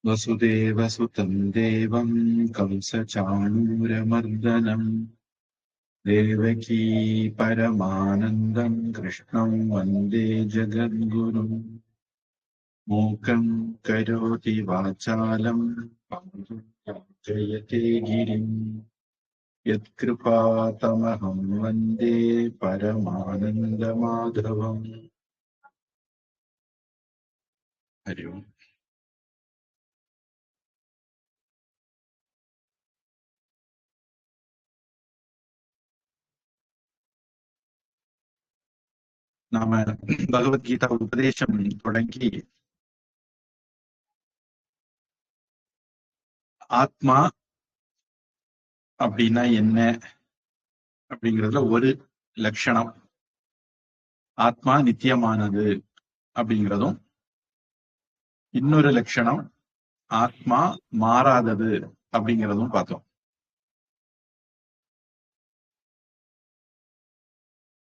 वसुदेवसुतं देवं कंसचाणूरमर्दनम् देवकी परमानन्दं कृष्णं वन्दे जगद्गुरुम् मूकं करोति वाचालं पङ्गुं जयते गिरिम् यत्कृपातमहं वन्दे परमानन्दमाधवम् हरि ओम्. நாம பகவத்கீதா உபதேசம் தொடங்கி ஆத்மா அப்படின்னா என்ன அப்படிங்கிறதுல ஒரு லட்சணம், ஆத்மா நித்தியமானது அப்படிங்கிறதும், இன்னொரு லட்சணம் ஆத்மா மாறாதது அப்படிங்கிறதும் பார்த்தோம்.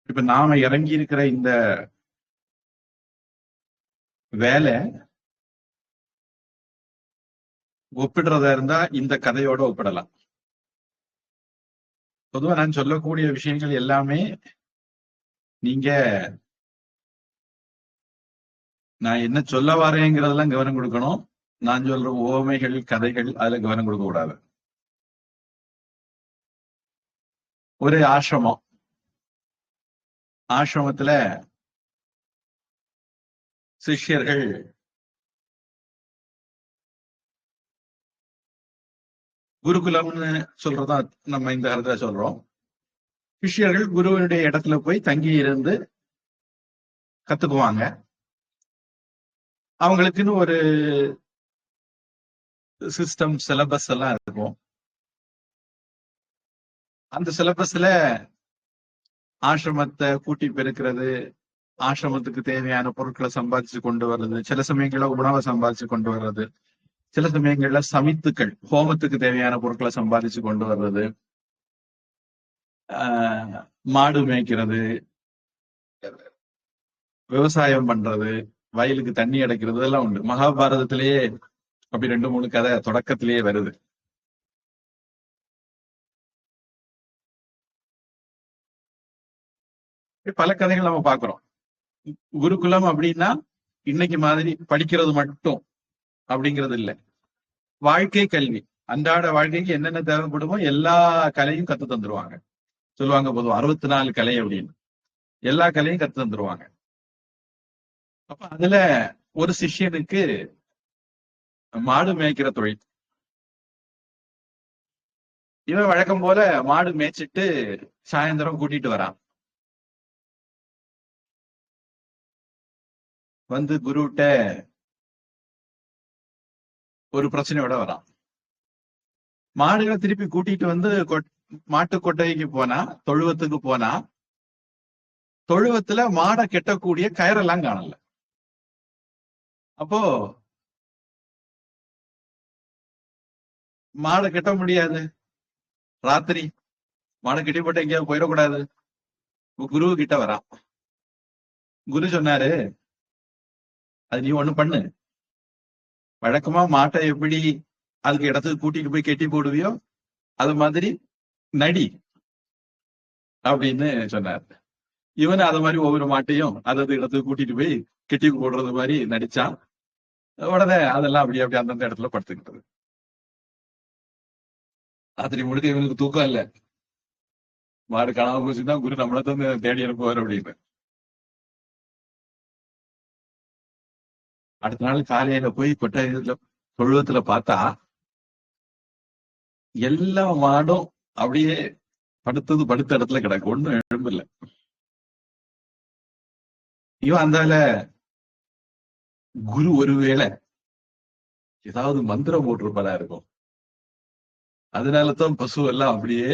இப்ப நாம இறங்கி இருக்கிற இந்த வேலை ஒப்பிடுறதா இருந்தா இந்த கதையோட ஒப்பிடலாம். பொதுவா நான் சொல்லக்கூடிய விஷயங்கள் எல்லாமே நீங்க நான் என்ன சொல்ல வரேங்கிறதெல்லாம் கவனம் கொடுக்கணும். நான் சொல்ற உவமைகள், கதைகள் அதுல கவனம் கொடுக்க கூடாது. ஒரு ஆசிரமத்துல சிஷ்யர்கள் குருகுலம்னு சொல்றதா நம்ம இந்த இடத்துல சொல்றோம். சிஷ்யர்கள் குருவனுடைய இடத்துல போய் தங்கி இருந்து கத்துக்குவாங்க. அவங்களுக்குன்னு ஒரு சிஸ்டம், சிலபஸ் எல்லாம் இருக்கும். அந்த சிலபஸ்ல ஆசிரமத்தை கூட்டி பெருக்கிறது, ஆசிரமத்துக்கு தேவையான பொருட்களை சம்பாதிச்சு கொண்டு வர்றது, சில சமயங்கள்ல உணவை சம்பாதிச்சு கொண்டு வர்றது, சில சமயங்கள்ல சமித்துக்கள், ஹோமத்துக்கு தேவையான பொருட்களை சம்பாதிச்சு கொண்டு வர்றது, மாடு மேய்க்கிறது, விவசாயம் பண்றது, வயலுக்கு தண்ணி அடைக்கிறது எல்லாம் உண்டு. மகாபாரதத்திலேயே அப்படி 2-3 கதை தொடக்கத்திலேயே வருது. பல கதைகள் நம்ம பாக்குறோம். குருகுலம் அப்படின்னா இன்னைக்கு மாதிரி படிக்கிறது மட்டும் அப்படிங்கிறது இல்லை. வாழ்க்கை கல்வி, அன்றாட வாழ்க்கைக்கு என்னென்ன தேவைப்படுமோ எல்லா கலையும் கத்து தந்துருவாங்க. சொல்லுவாங்க பொதுவாக 64 கலை அப்படின்னு, எல்லா கலையும் கத்து தந்துருவாங்க. அப்ப அதுல ஒரு சிஷ்யனுக்கு மாடு மேய்க்கிற தொழில். இவன் வழக்கம் போல மாடு மேய்ச்சிட்டு சாயந்தரம் கூட்டிட்டு வரான். வந்து குருட்ட ஒரு பிரச்சனையோட வரான். மாடுகளை திருப்பி கூட்டிட்டு வந்து மாட்டு கொட்டைக்கு போனா, தொழுவத்துக்கு போனா, தொழுவத்துல மாடை கெட்டக்கூடிய கயிறெல்லாம் காணல. அப்போ மாடை கெட்ட முடியாது, ராத்திரி மாடை கெட்டி போட்டு எங்கேயாவது போயிடக்கூடாது. குரு கிட்ட வரான். குரு சொன்னாரு, அது நீ ஒண்ணு பண்ணு, வழக்கமா மாட்டை எப்படி அதுக்கு இடத்துக்கு கூட்டிட்டு போய் கெட்டி போடுவியோ அது மாதிரி நடி அப்படின்னு சொன்னார். இவனு அது மாதிரி ஒவ்வொரு மாட்டையும் அதாவது இடத்துக்கு கூட்டிட்டு போய் கெட்டி போடுறது மாதிரி நடிச்சான். உடனே அதெல்லாம் அப்படி அந்தந்த இடத்துல படுத்துக்கிட்டது. ராத்திரி முழுக்க இவனுக்கு தூக்கம் இல்ல. மாடு காணாம போச்சுன்னா குரு நம்மள தான் தேடி அனுப்புவார் அப்படின்னு. அடுத்த நாள் காலையில போய் கொட்டாயத்துல தொழுவத்துல பார்த்தா எல்லா மாடும் அப்படியே படுத்த இடத்துல கிடக்கு, ஒண்ணும் எழும்பு. இவன் அந்தால குரு ஒருவேளை ஏதாவது மந்திரம் போட்டிருப்பதா இருக்கும், அதனாலதான் பசு எல்லாம் அப்படியே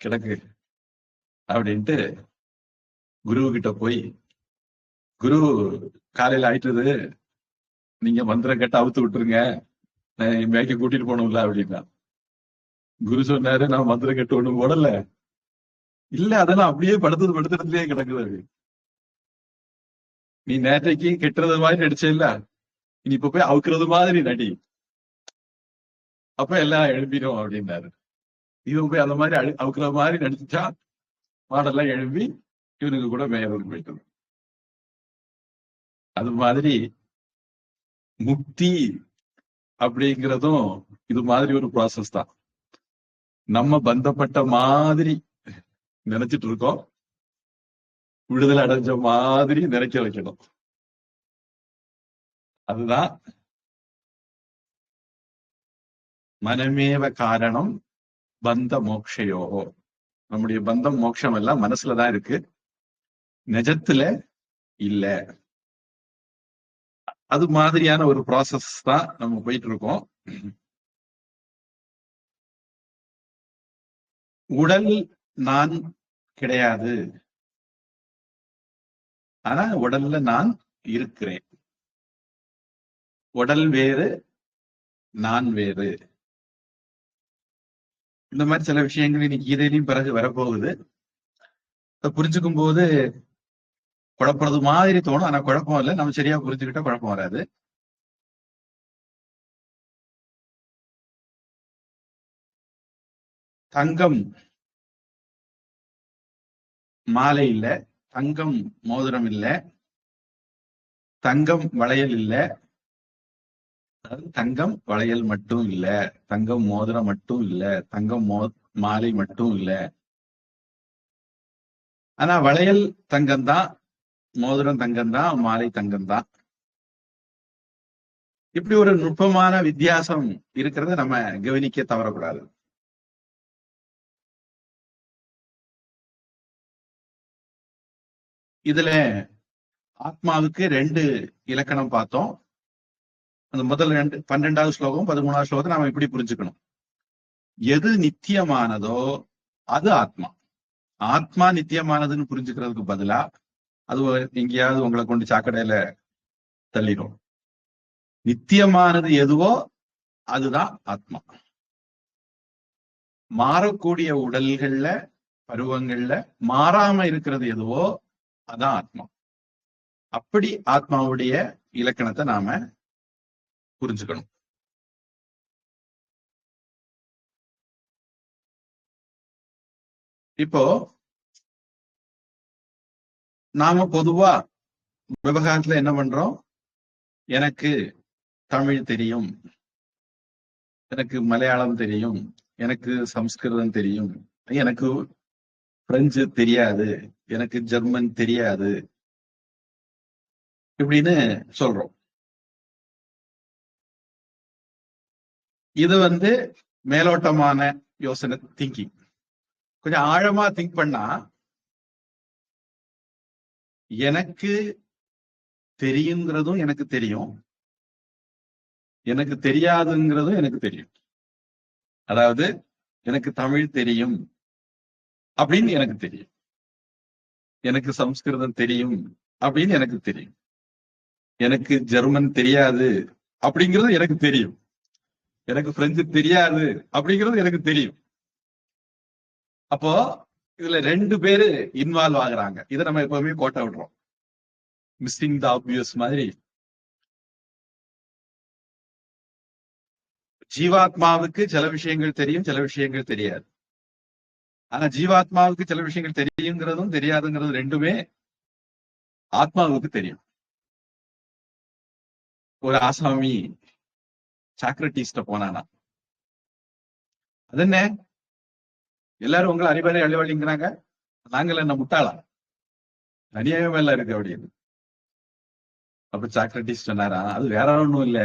கிடக்கு அப்படின்ட்டு குரு கிட்ட போய், குரு காலையில ஆயிட்டுது, நீங்க மந்திரம் கேட்டு அவுத்து விட்டுருங்க, நான் மேய்க்க கூட்டிட்டு போகணும்ல அப்படின்னா. குரு சொன்னாரு, நான் மந்திரம் கேட்டு ஒண்ணும் போடல, இல்ல அதெல்லாம் அப்படியே படுத்ததுலயே கிடக்குது. நீ நேற்றைக்கு கெட்டுறது மாதிரி நடிச்ச இல்ல, இனி இப்ப போய் அவுக்குறது மாதிரி நடி அப்ப எல்லாம் எழுப்பிடும் அப்படின்னாரு. இவன் போய் அந்த மாதிரி அவுக்குற மாதிரி நடிச்சா பாடெல்லாம் எழுப்பி இவனுக்கு கூட மேயருக்கு போயிட்டு. அது மாதிரி முக்தி அப்படிங்கிறதும் இது மாதிரி ஒரு ப்ராசஸ் தான். நம்ம பந்தப்பட்ட மாதிரி நினைச்சிட்டு இருக்கோம், விடுதலை அடைஞ்ச மாதிரி நினைக்க வைக்கணும். அதுதான் மனமேவ காரணம் பந்த மோக்ஷயோகோ. நம்முடைய பந்தம் மோட்சம் எல்லாம் மனசுலதான் இருக்கு, நிஜத்துல இல்ல. அது மாதிரியான ஒரு ப்ராசஸ் தான் நம்ம போயிட்டு இருக்கோம். உடல் நான் கிடையாது, ஆனா உடல்ல நான் இருக்கிறேன். உடல் வேறு, நான் வேறு. இந்த மாதிரி சில விஷயங்கள் இன்னைக்கு கீதையிலையும் பிறகு வரப்போகுது. புரிஞ்சுக்கும் போது குழப்பறது மாதிரி தோணும், ஆனா குழப்பம் இல்லை. நம்ம சரியா புரிஞ்சுக்கிட்டா குழப்பம் வராது. தங்கம் மாலை இல்ல, தங்கம் மோதிரம் இல்ல, தங்கம் வளையல் இல்ல, தங்கம் வளையல் மட்டும் இல்ல, தங்கம் மோதிரம் மட்டும் இல்ல, தங்கம் மாலை மட்டும் இல்ல. ஆனா வளையல் தங்கம் தான், மோதிரம் தங்கம் தான், மாலை தங்கம் தான். இப்படி ஒரு நுட்பமான வித்தியாசம் இருக்கிறத நம்ம கவனிக்க தவறக்கூடாது. இதுல ஆத்மாவுக்கு 2 இலக்கணம் பார்த்தோம். அந்த முதல் 12வது ஸ்லோகம் 13வது ஸ்லோகத்தை நாம இப்படி புரிஞ்சுக்கணும். எது நித்தியமானதோ அது ஆத்மா. ஆத்மா நித்தியமானதுன்னு புரிஞ்சுக்கிறதுக்கு பதிலா அது எங்கேயாவது உங்களை கொண்டு சாக்கடையில தள்ளிடும். நித்தியமானது எதுவோ அதுதான் ஆத்மா. மாறக்கூடிய உடல்கள்ல பருவங்கள்ல மாறாம இருக்கிறது எதுவோ அதான் ஆத்மா. அப்படி ஆத்மாவுடைய இலக்கணத்தை நாம புரிஞ்சுக்கணும். இப்போ நாம பொதுவா விவகாரத்துல என்ன பண்றோம்? எனக்கு தமிழ் தெரியும், எனக்கு மலையாளம் தெரியும், எனக்கு சம்ஸ்கிருதம் தெரியும், எனக்கு பிரெஞ்சு தெரியாது, எனக்கு ஜெர்மன் தெரியாது இப்படின்னு சொல்றோம். இது மேலோட்டமான யோசனை, திங்கிங். கொஞ்சம் ஆழமா திங்க் பண்ணா எனக்கு தெரியுங்கிறதும் எனக்கு தெரியும், எனக்கு தெரியாதுங்கிறதும் எனக்கு தெரியும். அதாவது எனக்கு தமிழ் தெரியும் அப்படின்னு எனக்கு தெரியும், எனக்கு சம்ஸ்கிருதம் தெரியும் அப்படின்னு எனக்கு தெரியும், எனக்கு ஜெர்மன் தெரியாது அப்படிங்கிறது எனக்கு தெரியும், எனக்கு பிரெஞ்சு தெரியாது அப்படிங்கிறது எனக்கு தெரியும். அப்போ இதுல 2 பேரு இன்வால்வ் ஆகுறாங்க. இதை நம்ம எப்பவுமே கோட்டை விடுறோம், மிஸ்ஸிங் த ஆப்வியஸ் மாதிரி. ஜீவாத்மாவுக்கு சில விஷயங்கள் தெரியும், சில விஷயங்கள் தெரியாது. ஆனா ஜீவாத்மாவுக்கு சில விஷயங்கள் தெரியுங்கிறதும் தெரியாதுங்கிறது ரெண்டுமே ஆத்மாவுக்கு தெரியும். ஒரு ஆசாமி சாக்ரட்டிஸ்ட போனானா, அது என்ன எல்லாரும் உங்களை அறிவாளி அழிவாளிங்கிறாங்க, நாங்கள் என்ன முட்டாளா, அநியாயம் எல்லாம் இருக்கு அப்படின்னு. அப்ப சாக்ரட்டிஸ் சொன்னாரா, அது வேற ஒண்ணும் இல்ல,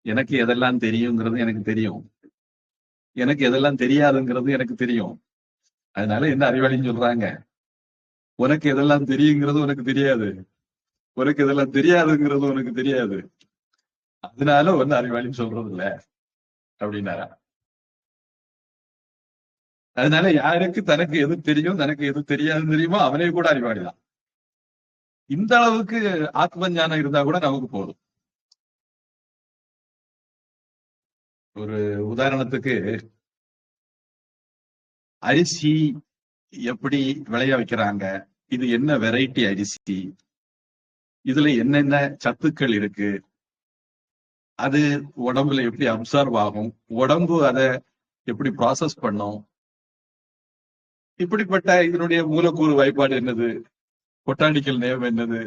எனக்கு எதெல்லாம் தெரியுங்கிறது எனக்கு தெரியும், எனக்கு எதெல்லாம் தெரியாதுங்கிறது எனக்கு தெரியும். அதனால என்ன அறிவாளின்னு சொல்றாங்க? உனக்கு எதெல்லாம் தெரியுங்கிறது உனக்கு தெரியாது, உனக்கு இதெல்லாம் தெரியாதுங்கிறது உனக்கு தெரியாது, அதனால அறிவாளின்னு சொல்றது இல்ல அப்படின்னாரா. அதனால யாருக்கு தனக்கு எது தெரியும் தனக்கு எது தெரியாதுன்னு தெரியுமோ அவனே கூட அறிவாளிதான். இந்த அளவுக்கு ஆத்ம ஞானம் இருந்தா கூட நமக்கு போதும். ஒரு உதாரணத்துக்கு, அரிசி எப்படி விளைய வைக்கிறாங்க, இது என்ன வெரைட்டி அரிசி, இதுல என்னென்ன சத்துக்கள் இருக்கு, அது உடம்புல எப்படி அப்சர்வ் ஆகும், உடம்பு அதை எப்படி ப்ராசஸ் பண்ணும், இப்படிப்பட்ட இதனுடைய மூலக்கூறு வாய்ப்பாடு என்னது, பொட்டானிக்கல் நேம் என்னது,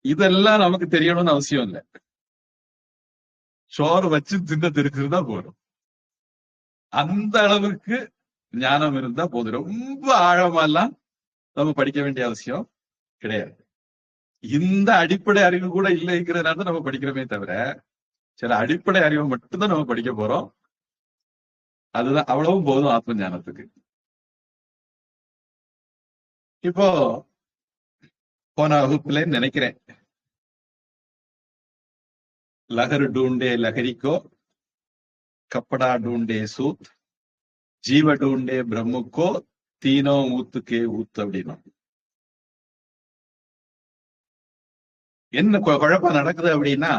இதெல்லாம் நமக்கு தெரியணும்னு அவசியம் இல்லை. சோறு வச்சு தின்ன தெரிஞ்சிருந்தா போதும். அந்த அளவுக்கு ஞானம் இருந்தா போதும். ரொம்ப ஆழமெல்லாம் நம்ம படிக்க வேண்டிய அவசியம் கிடையாது. இந்த அடிப்படை அறிவு கூட இல்லைங்கிறதுனால நம்ம படிக்கிறோமே தவிர, சில அடிப்படை அறிவை மட்டும்தான் நம்ம படிக்க போறோம். அதுதான், அவ்வளவும் போதும் ஆத்ம ஞானத்துக்கு. இப்போ போன வகுப்புல நினைக்கிறேன், லகர் டூண்டே லகரிக்கோ, கப்படா டூண்டே சூத், ஜீவ டூண்டே பிரம்முக்கோ, தீனோ ஊத்துக்கே ஊத்து அப்படின்னா என்ன குழப்பம் நடக்குது அப்படின்னா,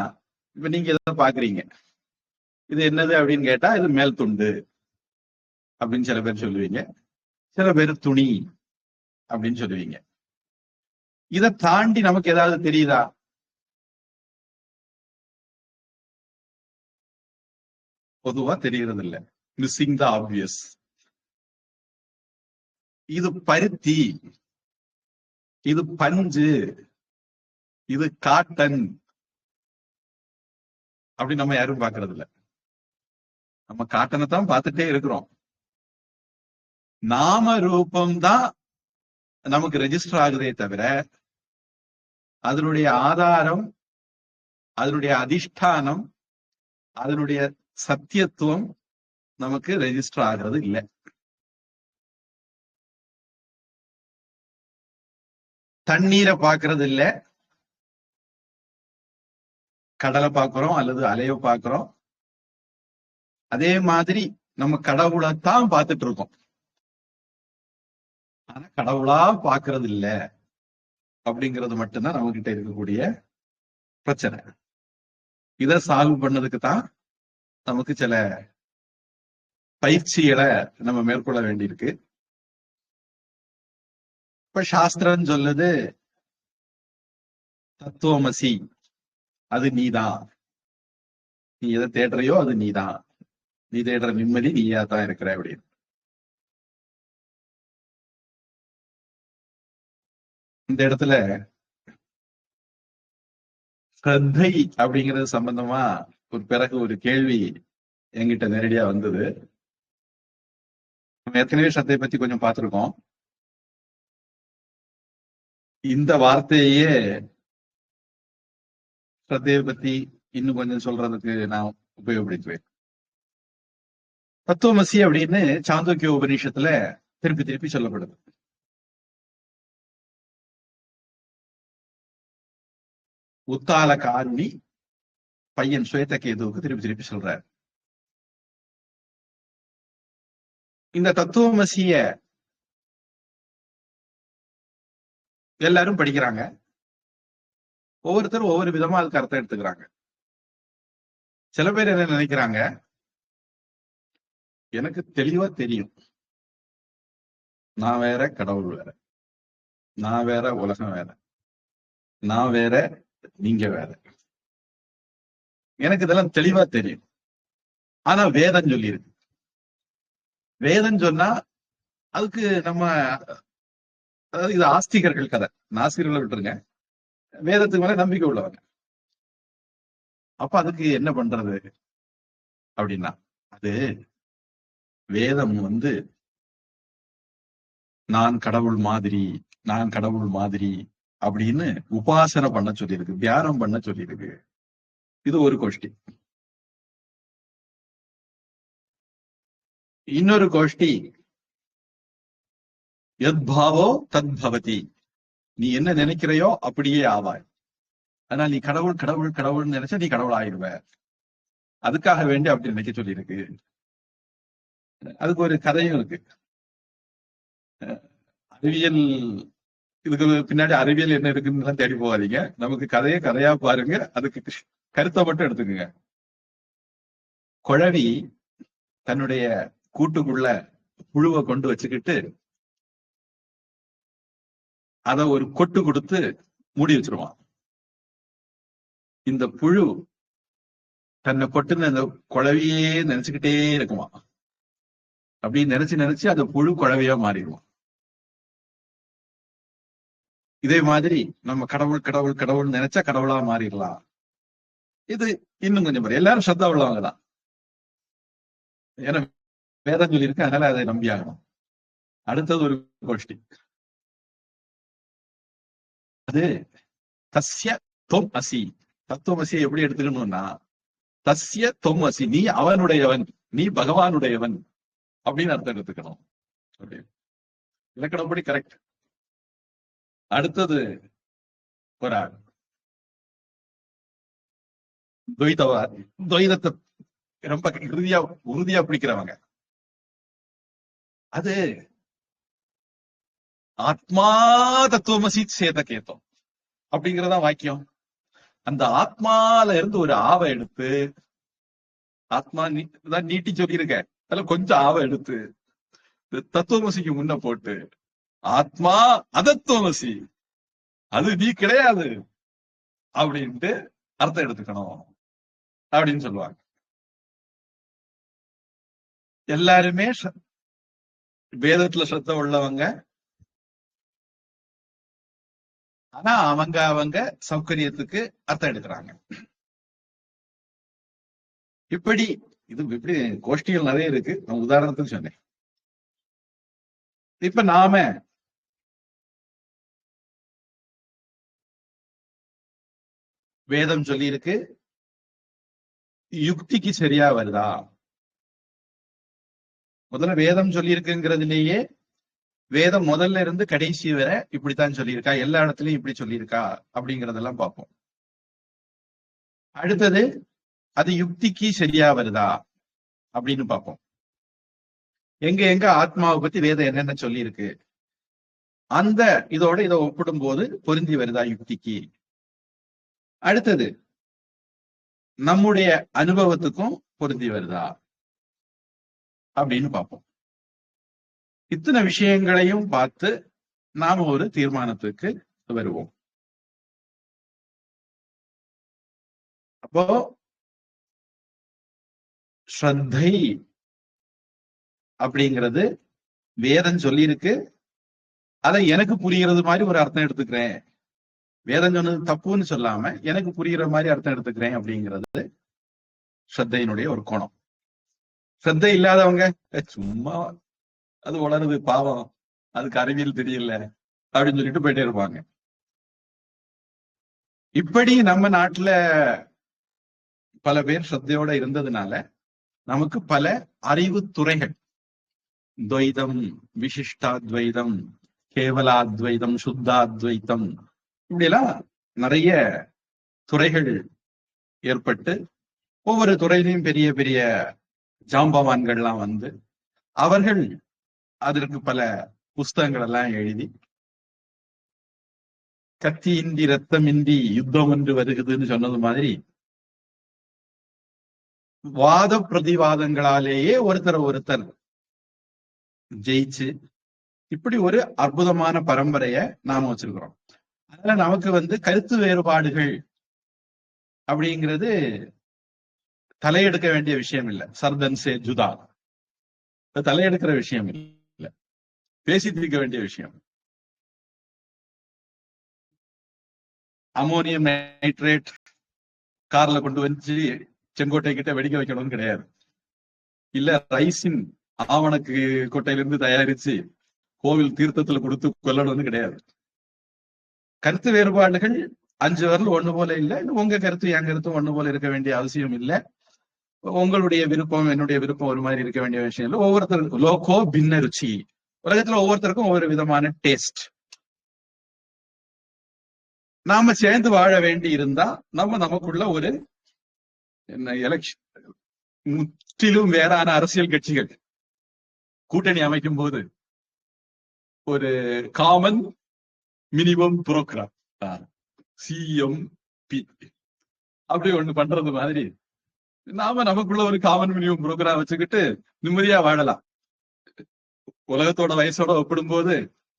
இப்ப நீங்க எதை பாக்குறீங்க, இது என்னது அப்படின்னு கேட்டா இது மேல் துண்டு அப்படின்னு சில பேர் சொல்லுவீங்க, சில பேர் துணி அப்படின்னு சொல்லுவீங்க. இதை தாண்டி நமக்கு ஏதாவது தெரியுதா? பொதுவா தெரியறது இல்ல. Missing the obvious. இது பருத்தி, இது பஞ்சு, இது காட்டன் அப்படி நம்ம யாரும் பாக்குறது இல்ல. நம்ம காட்டனை தான் பார்த்துட்டே இருக்கிறோம். நாம ரூபம்தான் நமக்கு ரெஜிஸ்டர் ஆகுதே தவிர, அதனுடைய ஆதாரம், அதனுடைய அதிஷ்டானம், அதனுடைய சத்தியத்துவம் நமக்கு ரெஜிஸ்டர் ஆகிறது இல்லை. தண்ணீரை பார்க்கறது இல்ல, கடலை பார்க்கிறோம் அல்லது அலைய பார்க்கிறோம். அதே மாதிரி நம்ம கடவுளைத்தான் பார்த்துட்டு இருக்கோம். ஆனா கடவுளா பார்க்கறது இல்ல அப்படிங்கிறது மட்டும்தான் நம்ம கிட்ட இருக்கக்கூடிய பிரச்சனை. இதை சால்வ் பண்ணதுக்கு தான் நமக்கு சில பயிற்சிகளை நம்ம மேற்கொள்ள வேண்டியிருக்கு. இப்ப சாஸ்திரம் சொல்லுது, தத்துவமசி, அது நீதான். நீ எதை தேடுறையோ அது நீதான். நீ தேடுற நிம்மதி நீயா தான் இருக்கிற அப்படின்னு. இந்த இடத்துல ஸ்ரத்தை அப்படிங்கிறது சம்பந்தமா பிறகு ஒரு கேள்வி என்கிட்ட நேரடியா வந்தது. நம்ம ஏற்கனவே ஸ்ரத்தையை பத்தி கொஞ்சம் பார்த்திருக்கோம். இந்த வார்த்தையே ஸ்ரத்தையை பத்தி இன்னும் கொஞ்சம் சொல்றதுக்கு நான் உபயோகப்படுத்துவேன். தத்துவமசி அப்படின்னு சாந்தோக்கிய உபநிஷத்துல திருப்பி திருப்பி சொல்லப்படுது. உத்தால காருணி பையன் ஸ்வேதகேதுவுக்கு திருப்பி திருப்பி சொல்றாரு. இந்த தத்துவமசிய எல்லாரும் படிக்கிறாங்க. ஒவ்வொருத்தரும் ஒவ்வொரு விதமா அதுக்கு அர்த்தம் எடுத்துக்கிறாங்க. சில பேர் என்ன நினைக்கிறாங்க, எனக்கு தெளிவா தெரியும், நான் வேற, கடவுள் வேற, நான் வேற, உலகம் வேற, நான் வேற, நீங்க வேற, எனக்கு இதெல்லாம் தெளிவா தெரியும். ஆனா வேதம் சொல்லியிருக்கு. வேதம் சொன்னா அதுக்கு நம்ம, அதாவது இது ஆஸ்திகர்கள் கதை, நாஸ்திகர்களை விட்டுருங்க, வேதத்துக்கு மேல நம்பிக்கை உள்ளவங்க. அப்ப அதுக்கு என்ன பண்றது அப்படின்னா, அது வேதம் நான் கடவுள் மாதிரி, நான் கடவுள் மாதிரி அப்படின்னு உபாசனை பண்ண சொல்லியிருக்கு, தியானம் பண்ண சொல்லியிருக்கு. இது ஒரு கோஷ்டி. இன்னொரு கோஷ்டி, யத்பாவோ தத் பவதி, நீ என்ன நினைக்கிறையோ அப்படியே ஆவாய். அதனால நீ கடவுள் கடவுள் கடவுள் நினைச்சா நீ கடவுள் ஆயிடுவ. அதுக்காக வேண்டி அப்படி நினைக்க சொல்லியிருக்கு. அதுக்கு ஒரு கதையும் இருக்கு. அறிவியல், இதுக்கு பின்னாடி அறிவியல் என்ன இருக்குன்னு தேடி போகாதீங்க. நமக்கு கதையை கதையா பாருங்க, அதுக்கு கருத்தை மட்டும் எடுத்துக்கோங்க. குழவி தன்னுடைய கூட்டுக்குள்ள புழுவை கொண்டு வச்சுக்கிட்டு அத ஒரு கொட்டு கொடுத்து மூடி வச்சிருவான். இந்த புழு தன்னை கொட்டுன அந்த குழவியே நினைச்சுக்கிட்டே இருக்குமா. அப்படி நினைச்சு நினைச்சு அந்த புழு குழவியா மாறிடுவோம். இதே மாதிரி நம்ம கடவுள் கடவுள் கடவுள் நினைச்சா கடவுளா மாறிடலாம். இது இன்னும் கொஞ்சம் பேர் எல்லாரும் ஸ்ரத்தா உள்ளவங்கதான். ஏன்னா வேதம் சொல்லி இருக்கு, அதனால அதை நம்பி ஆகணும். அடுத்தது ஒரு கோஷ்டி, அது தஸ்ய தொம் அசி. தத்துவமசியை எப்படி எடுத்துக்கணும்னா, தஸ்ய தொம் அசி, நீ அவனுடையவன், நீ பகவானுடையவன் அப்படின்னு அர்த்தம் எடுத்துக்கணும். இலக்கணப்படி கரெக்ட். அடுத்தது ஒரு ஆள் துவைதத்தை ரொம்ப உறுதியா பிடிக்கிறவங்க. அது ஆத்மா தத்துவமசி சேத கேத்தோம் அப்படிங்கறதா வாக்கியம். அந்த ஆத்மால இருந்து ஒரு ஆவை எடுத்து, ஆத்மா தான் நீட்டி சொல்லியிருக்க, அதுல கொஞ்சம் ஆவை எடுத்து தத்துவமசிக்கு முன்ன போட்டு, ஆத்மா அதத்துவமசி, அது நீ கிடையாது அப்படின்ட்டு அர்த்தம் எடுத்துக்கணும் அப்படின்னு சொல்லுவாங்க. எல்லாருமே வேதத்துல ஸ்ரத்த உள்ளவங்க. ஆனா அவங்க சௌகரியத்துக்கு அர்த்தம் எடுக்கிறாங்க. இப்படி இப்படி கோஷ்டிகள் நிறைய இருக்கு. நான் உதாரணத்துக்கு சொன்னேன். இப்ப நாம வேதம் சொல்லி இருக்கு, யுக்திக்கு சரியா வருதா? முதல்ல வேதம் சொல்லி இருக்குங்கிறதுலேயே வேதம் முதல்ல இருந்து கடைசி வரை இப்படித்தான் சொல்லியிருக்கா, எல்லா இடத்துலயும் இப்படி சொல்லியிருக்கா அப்படிங்கறதெல்லாம் பார்ப்போம். அடுத்தது அது யுக்திக்கு சரியா வருதா அப்படின்னு பார்ப்போம். எங்க எங்க ஆத்மாவை பத்தி வேதம் என்னென்ன சொல்லி இருக்கு, அந்த இதோட இதை ஒப்பிடும் போது பொருந்தி வருதா யுக்திக்கு. அடுத்தது நம்முடைய அனுபவத்துக்கும் பொருந்தி வருதா அப்படின்னு பார்ப்போம். இத்தனை விஷயங்களையும் பார்த்து நாம ஒரு தீர்மானத்துக்கு வருவோம். அப்போ ஸ்ரத்தை அப்படிங்கிறது வேதம் சொல்லி இருக்கு, அதை எனக்கு புரிகிறது மாதிரி ஒரு அர்த்தம் எடுத்துக்கிறேன். வேதம் சொன்னது தப்புன்னு சொல்லாம எனக்கு புரிகிற மாதிரி அர்த்தம் எடுத்துக்கிறேன் அப்படிங்கிறது ஸ்ரத்தையினுடைய ஒரு கோணம். ஸ்ரத்தை இல்லாதவங்க சும்மா அது வளருது பாவம், அதுக்கு அறிவியல் தெரியல அப்படின்னு சொல்லிட்டு போயிட்டே இருப்பாங்க. இப்படி நம்ம நாட்டுல பல பேர் ஸ்ரத்தையோட இருந்ததுனால நமக்கு பல அறிவு துறைகள், துவைதம், விசிஷ்டாத்வைதம், கேவலாத்வைதம், சுத்தாத்வைத்தம், இப்படி எல்லாம் நிறைய துறைகள் ஏற்பட்டு ஒவ்வொரு துறையிலையும் பெரிய பெரிய ஜாம்பவான்கள்லாம் வந்து அவர்கள் அதற்கு பல புஸ்தகங்கள் எல்லாம் எழுதி, கத்தி இன்றி ரத்தம் இன்றி யுத்தம் என்று வருகுதுன்னு சொன்னது மாதிரி வாத பிரதிவாதங்களாலேயே ஒருத்தர் ஜெயிச்சு இப்படி ஒரு அற்புதமான பரம்பரைய நாம வச்சிருக்கிறோம். அதனால நமக்கு கருத்து வேறுபாடுகள் அப்படிங்கிறது தலையெடுக்க வேண்டிய விஷயம் இல்லை. சர்தன் சே ஜுதா தலையெடுக்கிற விஷயம் இல்லை, பேசி தீர்க்க வேண்டிய விஷயம். அமோனியம் நைட்ரேட் கார்ல கொண்டு வந்து செங்கோட்டை கிட்ட வெடிக்க வைக்கணும்னு கிடையாது. இல்ல ரைசின் ஆவணக்கு கோட்டையிலிருந்து தயாரிச்சு கோவில் தீர்த்தத்துல கொடுத்து கொல்லணும்னு கிடையாது. கருத்து வேறுபாடுகள் 5 விரல் ஒண்ணு போல இல்லை. உங்க கருத்து என் கருத்தும் ஒண்ணு போல இருக்க வேண்டிய அவசியம் இல்லை. உங்களுடைய விருப்பம் என்னுடைய விருப்பம் ஒரு மாதிரி இருக்க வேண்டிய விஷயம் இல்லை. ஒவ்வொருத்தருக்கும் லோகோ பின்ன ருச்சி, உலகத்துல ஒவ்வொருத்தருக்கும் ஒவ்வொரு விதமான டேஸ்ட். நாம சேர்ந்து வாழ வேண்டி இருந்தா நமக்குள்ள ஒரு எலெக்ஷன், முற்றிலும் வேறான அரசியல் கட்சிகள் கூட்டணி அமைக்கும் போது ஒரு காமன் மினிமம் புரோகிராம் CMP அப்படி ஒண்ணு பண்றது மாதிரி நாம நமக்குள்ள ஒரு காமன் மினிமம் புரோகிராம் வச்சுக்கிட்டு நிம்மதியா வாழலாம். உலகத்தோட வயசோட ஒப்பிடும்போது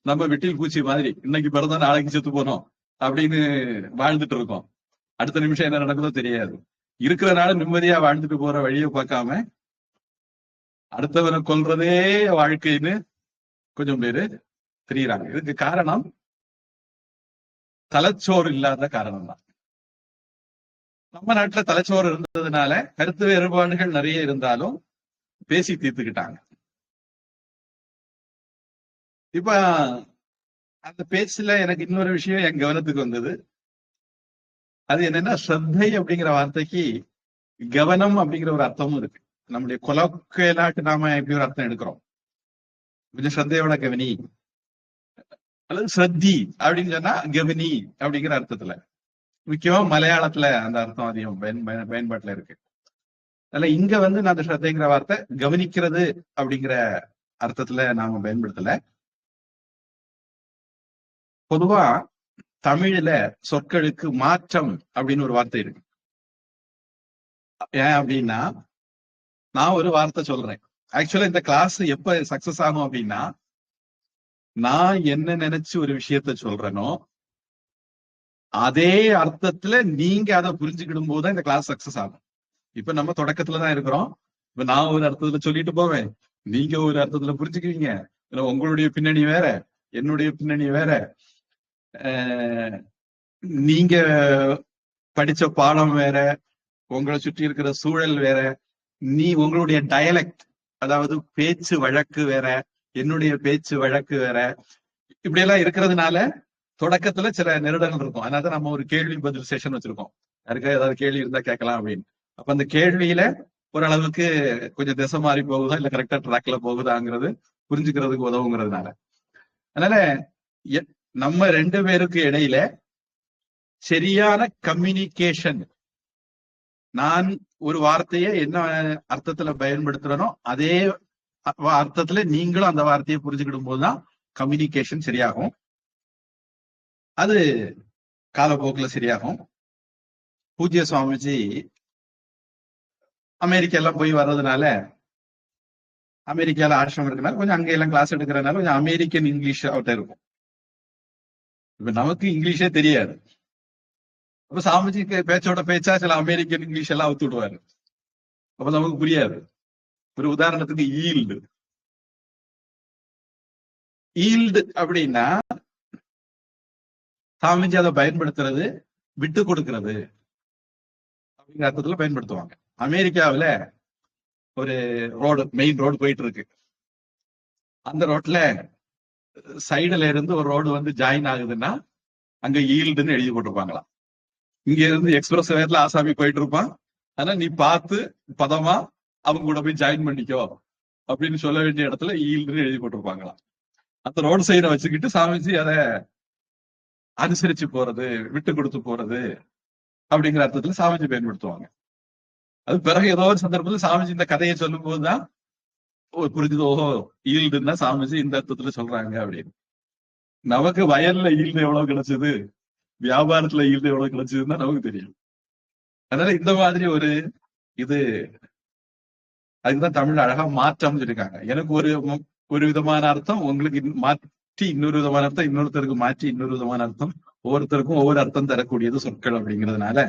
நம்ம வெட்டில் பூச்சி மாதிரி இன்னைக்கு பிறந்தா நாளைக்கு செத்து போனோம் அப்படின்னு வாழ்ந்துட்டு இருக்கோம். அடுத்த நிமிஷம் என்ன நடக்குதோ தெரியாது. இருக்கிறனால நிம்மதியா வாழ்ந்துட்டு போற வழியை பார்க்காம அடுத்தவனை கொல்றதே வாழ்க்கைன்னு கொஞ்சம் பேரு தெரியுறாங்க. இதுக்கு காரணம் தலைச்சோறு இல்லாத காரணம் தான். நம்ம நாட்டுல தலைச்சோறு இருந்ததுனால கருத்து வேறுபாடுகள் நிறைய இருந்தாலும் பேசி தீர்த்துக்கிட்டாங்க. இப்ப அந்த பேச்சுல எனக்கு இன்னொரு விஷயம் என் கவனத்துக்கு வந்தது. அது என்னன்னா, ஸ்ரத்தை அப்படிங்கிற வார்த்தைக்கு கவனம் அப்படிங்கிற ஒரு அர்த்தமும் இருக்கு. நம்முடைய கொலோக்கியலாட்டு நாம எப்படி ஒரு அர்த்தம் எடுக்கிறோம், கொஞ்சம் ஸ்ரத்தையோட கவனி அல்லது ஸ்ரத்தி அப்படின்னு சொன்னா கவனி அப்படிங்கிற அர்த்தத்துல. முக்கியமா மலையாளத்துல அந்த அர்த்தம் அதிகம் பயன்பாட்டுல இருக்கு. அதனால இங்க வந்து நான் அந்த ஸ்ரத்தைங்கிற வார்த்தை கவனிக்கிறது அப்படிங்கிற அர்த்தத்துல நாம பயன்படுத்தல. பொதுவா தமிழ்ல சொற்களுக்கு மாற்றம் அப்படின்னு ஒரு வார்த்தை இருக்கு. ஏன் அப்படின்னா, நான் ஒரு வார்த்தை சொல்றேன். ஆக்சுவலா இந்த கிளாஸ் எப்ப சக்சஸ் ஆகும் அப்படின்னா, நான் என்ன நினைச்சு ஒரு விஷயத்த சொல்றேனோ அதே அர்த்தத்துல நீங்க அதை புரிஞ்சுக்கிடும் போதுதான் இந்த கிளாஸ் சக்சஸ் ஆகும். இப்ப நம்ம தொடக்கத்துலதான் இருக்கிறோம். இப்ப நான் ஒரு அர்த்தத்துல சொல்லிட்டு போவேன், நீங்க ஒரு அர்த்தத்துல புரிஞ்சுக்குவீங்க. உங்களுடைய பின்னணி வேற, என்னுடைய பின்னணி வேற, நீங்க படிச்ச பாடம் வேற, உங்களை சுற்றி இருக்கிற சூழல் வேற, உங்களுடைய டயலெக்ட் அதாவது பேச்சு வழக்கு வேற, என்னுடைய பேச்சு வழக்கு வேற, இப்படி எல்லாம் இருக்கிறதுனால தொடக்கத்துல சில நெருடங்கள் இருக்கும். அதனால நம்ம ஒரு கேள்வி பதில் செஷன் வச்சிருக்கோம். யாருக்கா ஏதாவது கேள்வி இருந்தா கேட்கலாம் அப்படின்னு. அப்ப அந்த கேள்வியில ஓரளவுக்கு கொஞ்சம் திசை மாறி போகுதா இல்ல கரெக்டா ட்ராக்ல போகுதாங்கிறது புரிஞ்சுக்கிறதுக்கு உதவுங்கிறதுனால. அதனால நம்ம ரெண்டு பேருக்கு இடையில சரியான கம்யூனிகேஷன், நான் ஒரு வார்த்தையை என்ன அர்த்தத்துல பயன்படுத்துறனோ அதே அர்த்தத்துல நீங்களும் அந்த வார்த்தையை புரிஞ்சுக்கிடும் போதுதான் கம்யூனிகேஷன் சரியாகும். அது காலப்போக்கில் சரியாகும். பூஜ்ய சுவாமிஜி அமெரிக்கா எல்லாம் போய் வர்றதுனால, அமெரிக்கால ஆசிரமம் இருக்கனால கொஞ்சம் அங்க எல்லாம் கிளாஸ் எடுக்கிறதுனால கொஞ்சம் அமெரிக்கன் இங்கிலீஷ் அவர்கிட்ட இருக்கும். இப்ப நமக்கு இங்கிலீஷே தெரியாது. அப்ப சாமிஜி பேச்சோட பேச்சா சில அமெரிக்கன் இங்கிலீஷ் எல்லாம் அவுத்து விடுவாரு. அப்ப நமக்கு புரியாது. ஒரு உதாரணத்துக்கு ஈல்டு அப்படின்னா சாமிஜி அதை பயன்படுத்துறது விட்டு கொடுக்கிறது அப்படிங்கிற அர்த்தத்துல பயன்படுத்துவாங்க. அமெரிக்காவில ஒரு ரோடு, மெயின் ரோடு போயிட்டு இருக்கு. அந்த ரோட்ல சைடுல இருந்து ஒரு ரோடு வந்து ஜாயின் ஆகுதுன்னா அங்க ஈல்டுன்னு எழுதி போட்டிருப்பாங்களாம். இங்க இருந்து எக்ஸ்பிரஸ் வேர்ல ஆசாமி போயிட்டு இருப்பான், ஆனா நீ பார்த்து பதமா அவங்க கூட போய் ஜாயின் பண்ணிக்கோ அப்படின்னு சொல்ல வேண்டிய இடத்துல ஈல்டுன்னு எழுதி போட்டிருப்பாங்களாம். அந்த ரோடு சைடை வச்சுக்கிட்டு சாமிஜி அதை அனுசரிச்சு போறது, விட்டு கொடுத்து போறது அப்படிங்கிற அர்த்தத்துல சாமிஜி பயன்படுத்துவாங்க. அது பிறகு ஏதோ ஒரு சந்தர்ப்பத்தில் சாமிஜி இந்த கதையை சொல்லும் போதுதான் புரிஞ்சுது, ஓஹோ ஈல்டுன்னா சாமிஜி இந்த அர்த்தத்துல சொல்றாங்க அப்படின்னு. நமக்கு வயல்ல ஈல்டு எவ்வளவு கிடைச்சது, வியாபாரத்துல ஈல்டு எவ்வளவு கிடைச்சதுன்னா நமக்கு தெரியும். அதனால இந்த மாதிரி ஒரு இது, அதுக்குதான் தமிழ் அழகா மாற்றம் இருக்காங்க. எனக்கு ஒரு விதமான அர்த்தம், உங்களுக்கு மாற்றி இன்னொரு விதமான அர்த்தம், இன்னொருத்தருக்கு மாற்றி இன்னொரு விதமான அர்த்தம், ஒவ்வொருத்தருக்கும் ஒவ்வொரு அர்த்தம் தரக்கூடியது சொற்கள் அப்படிங்கிறதுனால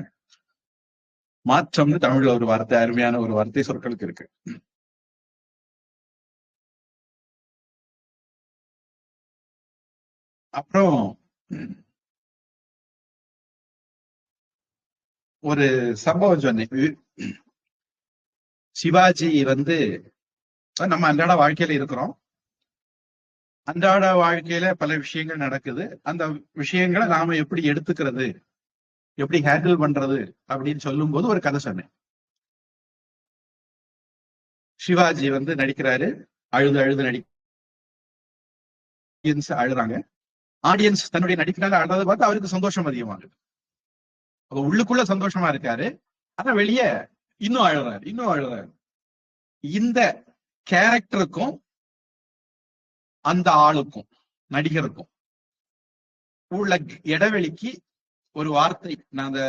மாற்றம்னு தமிழ்ல ஒரு வார்த்தை, அருமையான ஒரு வார்த்தை சொற்களுக்கு இருக்கு. அப்புறம் ஒரு சம்பவம் சொன்னேன். சிவாஜி வந்து நம்ம அன்றாட வாழ்க்கையில இருக்கிறோம். அன்றாட வாழ்க்கையில பல விஷயங்கள் நடக்குது. அந்த விஷயங்களை நாம எப்படி எடுத்துக்கிறது, எப்படி ஹேண்டில் பண்றது அப்படின்னு சொல்லும் போது ஒரு கதை சொன்னேன். சிவாஜி வந்து நடிக்கிறாரு, அழுது அழுது அழுறாங்க. ஆடியன்ஸ் தன்னுடைய நடிக்கிறாங்க அழுறதை பார்த்து அவருக்கு சந்தோஷம் அதிகமாகுது. அப்ப உள்ளுக்குள்ள சந்தோஷமா இருக்காரு, ஆனா வெளியே இன்னும் அழுறாரு. இந்த கேரக்டருக்கும் அந்த ஆளுக்கும், நடிகருக்கும் உள்ள இடைவெளிக்கு ஒரு வார்த்தை, நான் அந்த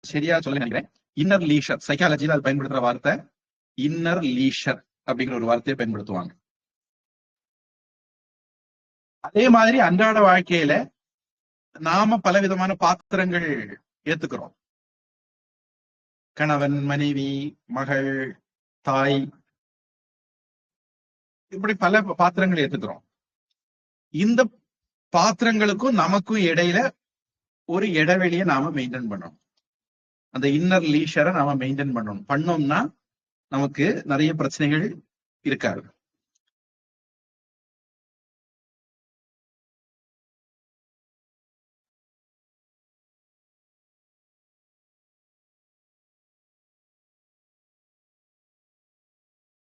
சரியா சொல்ல நினைக்கிறேன், இன்னர் லீஷர், சைக்காலஜியில் அது பயன்படுத்துற வார்த்தை இன்னர் லீஷர் அப்படிங்கிற ஒரு வார்த்தையை பயன்படுத்துவாங்க. அதே மாதிரி அன்றாட வாழ்க்கையில நாம பலவிதமான பாத்திரங்கள் ஏத்துக்கிறோம். கணவன், மனைவி, மகள், தாய், இப்படி பல பாத்திரங்கள் ஏத்துக்கிறோம். இந்த பாத்திரங்களுக்கும் நமக்கும் இடையில ஒரு இடைவெளியை நாம மெயின்டைன் பண்ணணும். அந்த இன்னர் லீஷரை நாம மெயின்டைன் பண்ணோம்னா நமக்கு நிறைய பிரச்சனைகள் இருக்காது.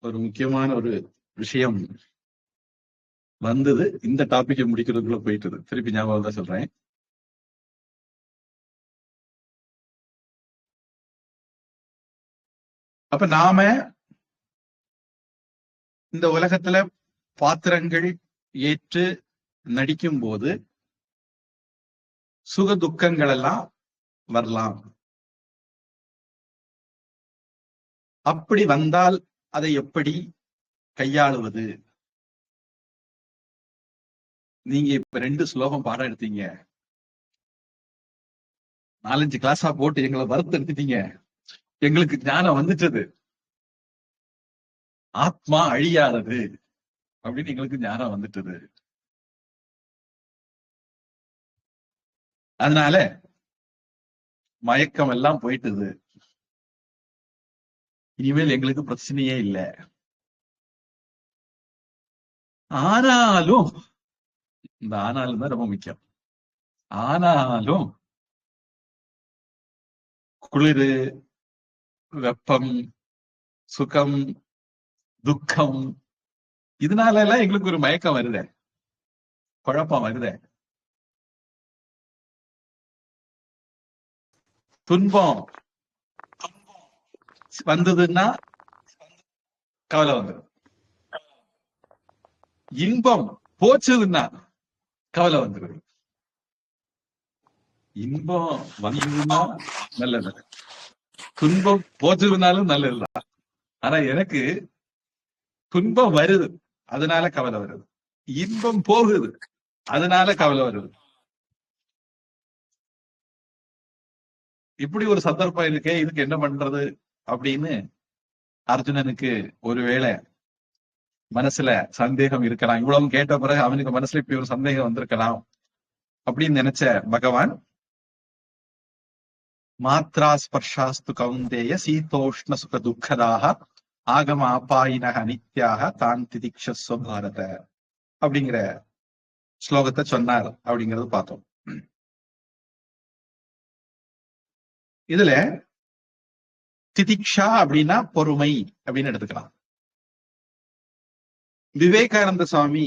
ஒரு முக்கியமான ஒரு விஷயம் வந்தது, இந்த டாபிக்கை முடிக்கிறதுக்குள்ள போயிட்டு திருப்பி ஞாபகம் தான் சொல்றேன். அப்ப நாம இந்த உலகத்துல பாத்திரங்கள் ஏற்று நடிக்கும் போது சுக துக்கங்கள் எல்லாம் வரலாம். அப்படி வந்தால் அதை எப்படி கையாளுவது? நீங்க இப்ப 2 ஸ்லோகம் பாடம் எடுத்தீங்க, 4-5 கிளாஸா போட்டு எங்களை வறுத்தெடுத்துட்டீங்க. எங்களுக்கு ஞானம் வந்துட்டது, ஆத்மா அழியாதது அப்படின்னு எங்களுக்கு ஞானம் வந்துட்டது. அதனால மயக்கம் எல்லாம் போயிட்டது, இனிமேல் எங்களுக்கு பிரச்சனையே இல்லை. ஆனாலும், இந்த ஆனாலும் தான் ரொம்ப முக்கியம், ஆனாலும் குளிரு, வெப்பம், சுகம், துக்கம், இதனால எல்லாம் எங்களுக்கு ஒரு மயக்கம் வருதே, குழப்பம் வருதே. துன்பம் வந்ததுன்னா கவலை வந்துடும், இன்பம் போச்சதுன்னா கவலை வந்துடும். இன்பம் வந்ததுன்னா நல்லது, துன்பம் போச்சதுனாலும் நல்லதுதான். ஆனா எனக்கு துன்பம் வருது, அதனால கவலை வருது. இன்பம் போகுது, அதனால கவலை வருது. இப்படி ஒரு சந்தர்ப்பம் இருக்கே, இதுக்கு என்ன பண்றது அப்படின்னு அர்ஜுனனுக்கு ஒருவேளை மனசுல சந்தேகம் இருக்கலாம். இவ்வளவு கேட்ட பிறகு அவனுக்கு மனசுல இப்படி ஒரு சந்தேகம் வந்திருக்கலாம் அப்படின்னு நினைச்ச பகவான், மாத்ரா ஸ்பர்ஷாஸ்து கௌந்தேய சீதோஷ்ண சுக துக்கதாக ஆகம அபாயினக நித்யாக தான் திதிக்ஷஸ்வ பாரத அப்படிங்கிற ஸ்லோகத்தை சொன்னார் அப்படிங்கறது பார்த்தோம். இதுல திதிக்ஷா அப்படின்னா பொறுமை அப்படின்னு எடுத்துக்கலாம். விவேகானந்த சுவாமி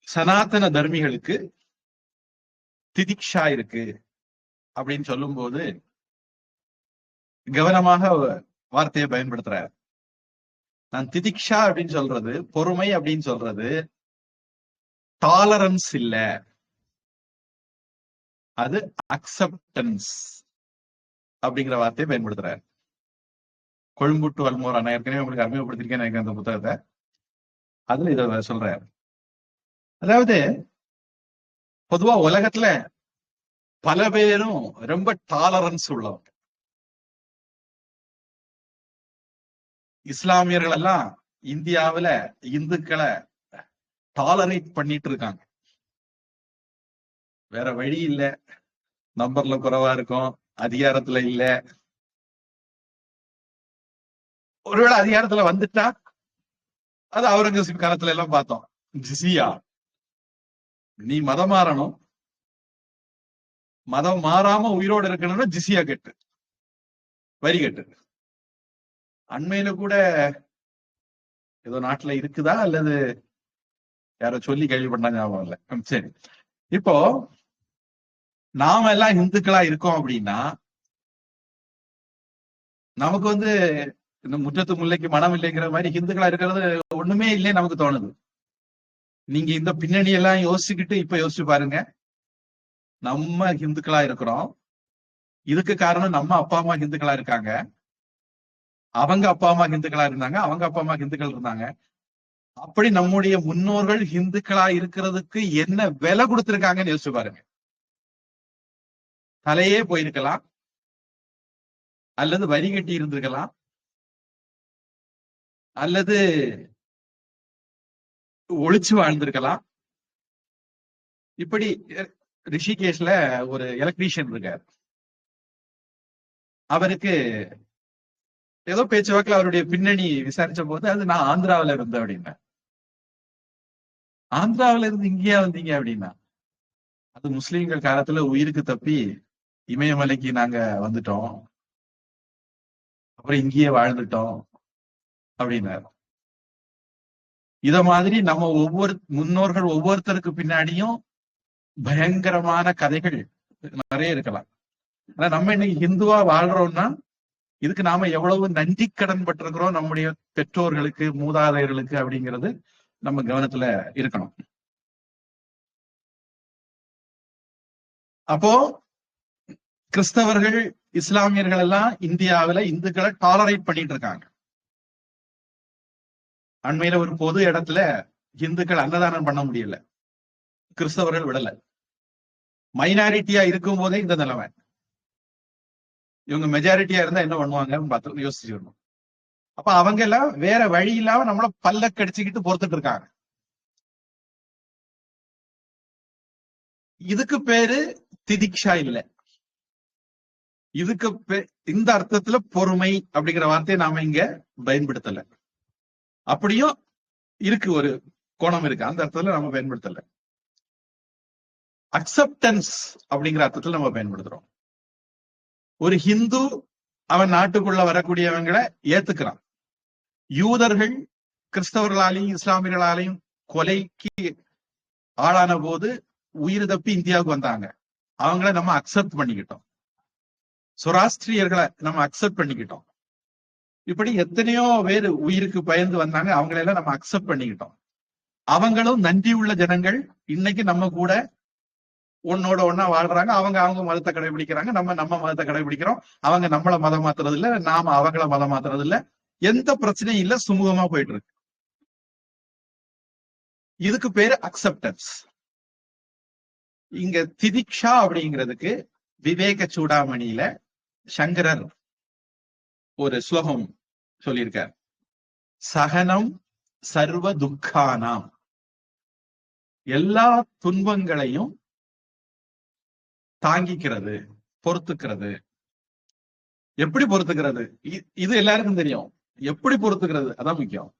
சனாதன தர்மிகளுக்கு திதிக்ஷா இருக்கு அப்படின்னு சொல்லும் போது கவனமாக வார்த்தையை பயன்படுத்துறார். நான் திதிக்ஷா அப்படின்னு சொல்றது, பொறுமை அப்படின்னு சொல்றது டாலரன்ஸ் இல்ல, அது அக்செப்டன்ஸ் அப்படிங்கிற வார்த்தையை பயன்படுத்துறாரு. கொழும்புட்டு வல்மோர், நான் ஏற்கனவே உங்களுக்கு அறிமுகப்படுத்திருக்கேன் அந்த புத்தகத்தை, அதுல இத சொல்றாரு. அதாவது பொதுவா உலகத்துல பல பேரும் ரொம்ப டாலரன்ஸ் உள்ளவங்க. இஸ்லாமியர்கள் எல்லாம் இந்தியாவில இந்துக்களை டாலரேட் பண்ணிட்டு இருக்காங்க. வேற வழி இல்ல, நம்பர்ல குறைவா இருக்கும், அதிகாரத்துல இல்ல. ஒருவேளை அதிகாரத்துல வந்துட்டா, அது அவுரங்கசீப் காலத்துல எல்லாம் பார்த்தோம், ஜிசியா. நீ மதம் மாறணும், மதம் மாறாம உயிரோடு இருக்கணும்னா ஜிசியா கட்டு, வரி கட்டு. அண்மையில கூட ஏதோ நாட்டுல இருக்குதா அல்லது யாரோ சொல்லி கேள்விப்பட்டா ஞாபகம் இல்ல. சரி, இப்போ நாம எல்லாம் இந்துக்களா இருக்கோம் அப்படின்னா நமக்கு இந்த முற்றத்து முல்லைக்கு மனம் இல்லைங்கிற மாதிரி இந்துக்களா இருக்கிறது ஒண்ணுமே இல்லையே நமக்கு தோணுது. நீங்க இந்த பின்னணி எல்லாம் யோசிச்சுக்கிட்டு இப்ப யோசிச்சு பாருங்க, நம்ம இந்துக்களா இருக்கிறோம், இதுக்கு காரணம் நம்ம அப்பா அம்மா இந்துக்களா இருக்காங்க, அவங்க அப்பா அம்மா இந்துக்களா இருந்தாங்க, அவங்க அப்பா அம்மா இந்துக்கள் இருந்தாங்க. அப்படி நம்முடைய முன்னோர்கள் இந்துக்களா இருக்கிறதுக்கு என்ன விலை கொடுத்திருக்காங்கன்னு யோசிச்சு பாருங்க. தலையே போயிருக்கலாம், அல்லது வரி கட்டி இருந்திருக்கலாம், அல்லது ஒளிச்சு வாழ்ந்திருக்கலாம். இப்படி ரிஷிகேஷ்ல ஒரு எலக்ட்ரீஷியன் இருக்கார். அவருக்கு ஏதோ பேச்சுவாக்கில் அவருடைய பின்னணி விசாரிச்ச போது, அது நான் ஆந்திராவில இருந்தேன் அப்படின்னா. ஆந்திராவில இருந்து இங்கேயா வந்தீங்க அப்படின்னா, அது முஸ்லீம்கள் காலத்துல உயிருக்கு தப்பி இமயமலைக்கு நாங்க வந்துட்டோம், அப்புறம் இங்கேயே வாழ்ந்துட்டோம் அப்படின்னாரு. இத மாதிரி நம்ம முன்னோர்கள் ஒவ்வொருத்தருக்கு பின்னாடியும் பயங்கரமான கதைகள் நிறைய இருக்கலாம். ஆனா நம்ம இன்னைக்கு ஹிந்துவா வாழ்றோம்னா இதுக்கு நாம எவ்வளவு நன்றி கடன் பட்டிருக்கிறோம் நம்முடைய பெற்றோர்களுக்கு, மூதாதையர்களுக்கு அப்படிங்கிறது நம்ம கவனத்துல இருக்கணும். அப்போ கிறிஸ்தவர்கள், இஸ்லாமியர்கள் எல்லாம் இந்தியாவில இந்துக்களை டாலரேட் பண்ணிட்டு இருக்காங்க. அண்மையில ஒரு பொது இடத்துல இந்துக்கள் அன்னதானம் பண்ண முடியல, கிறிஸ்தவர்கள் விடல. மைனாரிட்டியா இருக்கும் போதே இந்த நிலைமை. இவங்க மெஜாரிட்டியா இருந்தா என்ன பண்ணுவாங்கன்னு பார்த்து யோசிச்சிடணும். அப்ப அவங்க எல்லாம் வேற வழி இல்லாம நம்மள பல்ல கடிச்சுக்கிட்டு பொறுத்துட்டு இருக்காங்க. இதுக்கு பேரு திதிக்ஷா இல்ல. இதுக்கு இந்த அர்த்தத்துல பொறுமை அப்படிங்கிற வார்த்தையை நாம இங்க பயன்படுத்தல. அப்படியும் இருக்கு, ஒரு கோணம் இருக்கு, அந்த அர்த்தத்துல நம்ம பயன்படுத்தல. அக்செப்டன்ஸ் அப்படிங்கிற அர்த்தத்துல நம்ம பயன்படுத்துறோம். ஒரு ஹிந்து அவன் நாட்டுக்குள்ள வரக்கூடியவங்களை ஏத்துக்கிறான். யூதர்கள் கிறிஸ்தவர்களாலையும் இஸ்லாமியர்களாலையும் கொலைக்கு ஆளான போது உயிர் தப்பி இந்தியாவுக்கு வந்தாங்க, அவங்கள நம்ம அக்செப்ட் பண்ணிக்கிட்டோம். சொராஸ்திரியர்களை நம்ம அக்செப்ட் பண்ணிக்கிட்டோம். இப்படி எத்தனையோ பேர் உயிருக்கு பயந்து வந்தாங்க, அவங்களெல்லாம் நம்ம அக்செப்ட் பண்ணிக்கிட்டோம். அவங்களும் நன்றி உள்ள ஜனங்கள். இன்னைக்கு நம்ம கூட ஒன்னோட ஒன்னா வாழ்றாங்க. அவங்க மதத்தை கடைபிடிக்கிறாங்க, நம்ம மதத்தை கடைபிடிக்கிறோம். அவங்க நம்மள மதம் மாத்துறது இல்ல, நாம அவங்கள மதம் மாத்துறது இல்ல. எந்த பிரச்சனையும் இல்ல, சுமூகமா போயிட்டு இருக்கு. இதுக்கு பேரு அக்செப்டன்ஸ். இங்க திதிக்ஷா அப்படிங்கிறதுக்கு விவேக சூடாமணியில சங்கரர் ஒரு ஸ்லோகம் சொல்லியிருக்கார். சகனம் சர்வ துக்கானாம். எல்லா துன்பங்களையும் தாங்கிக்கிறது, பொறுத்துக்கிறது. எப்படி பொறுத்துக்கிறது? இது எல்லாருக்கும் தெரியும். எப்படி பொறுத்துக்கிறது அதான் முக்கியம்.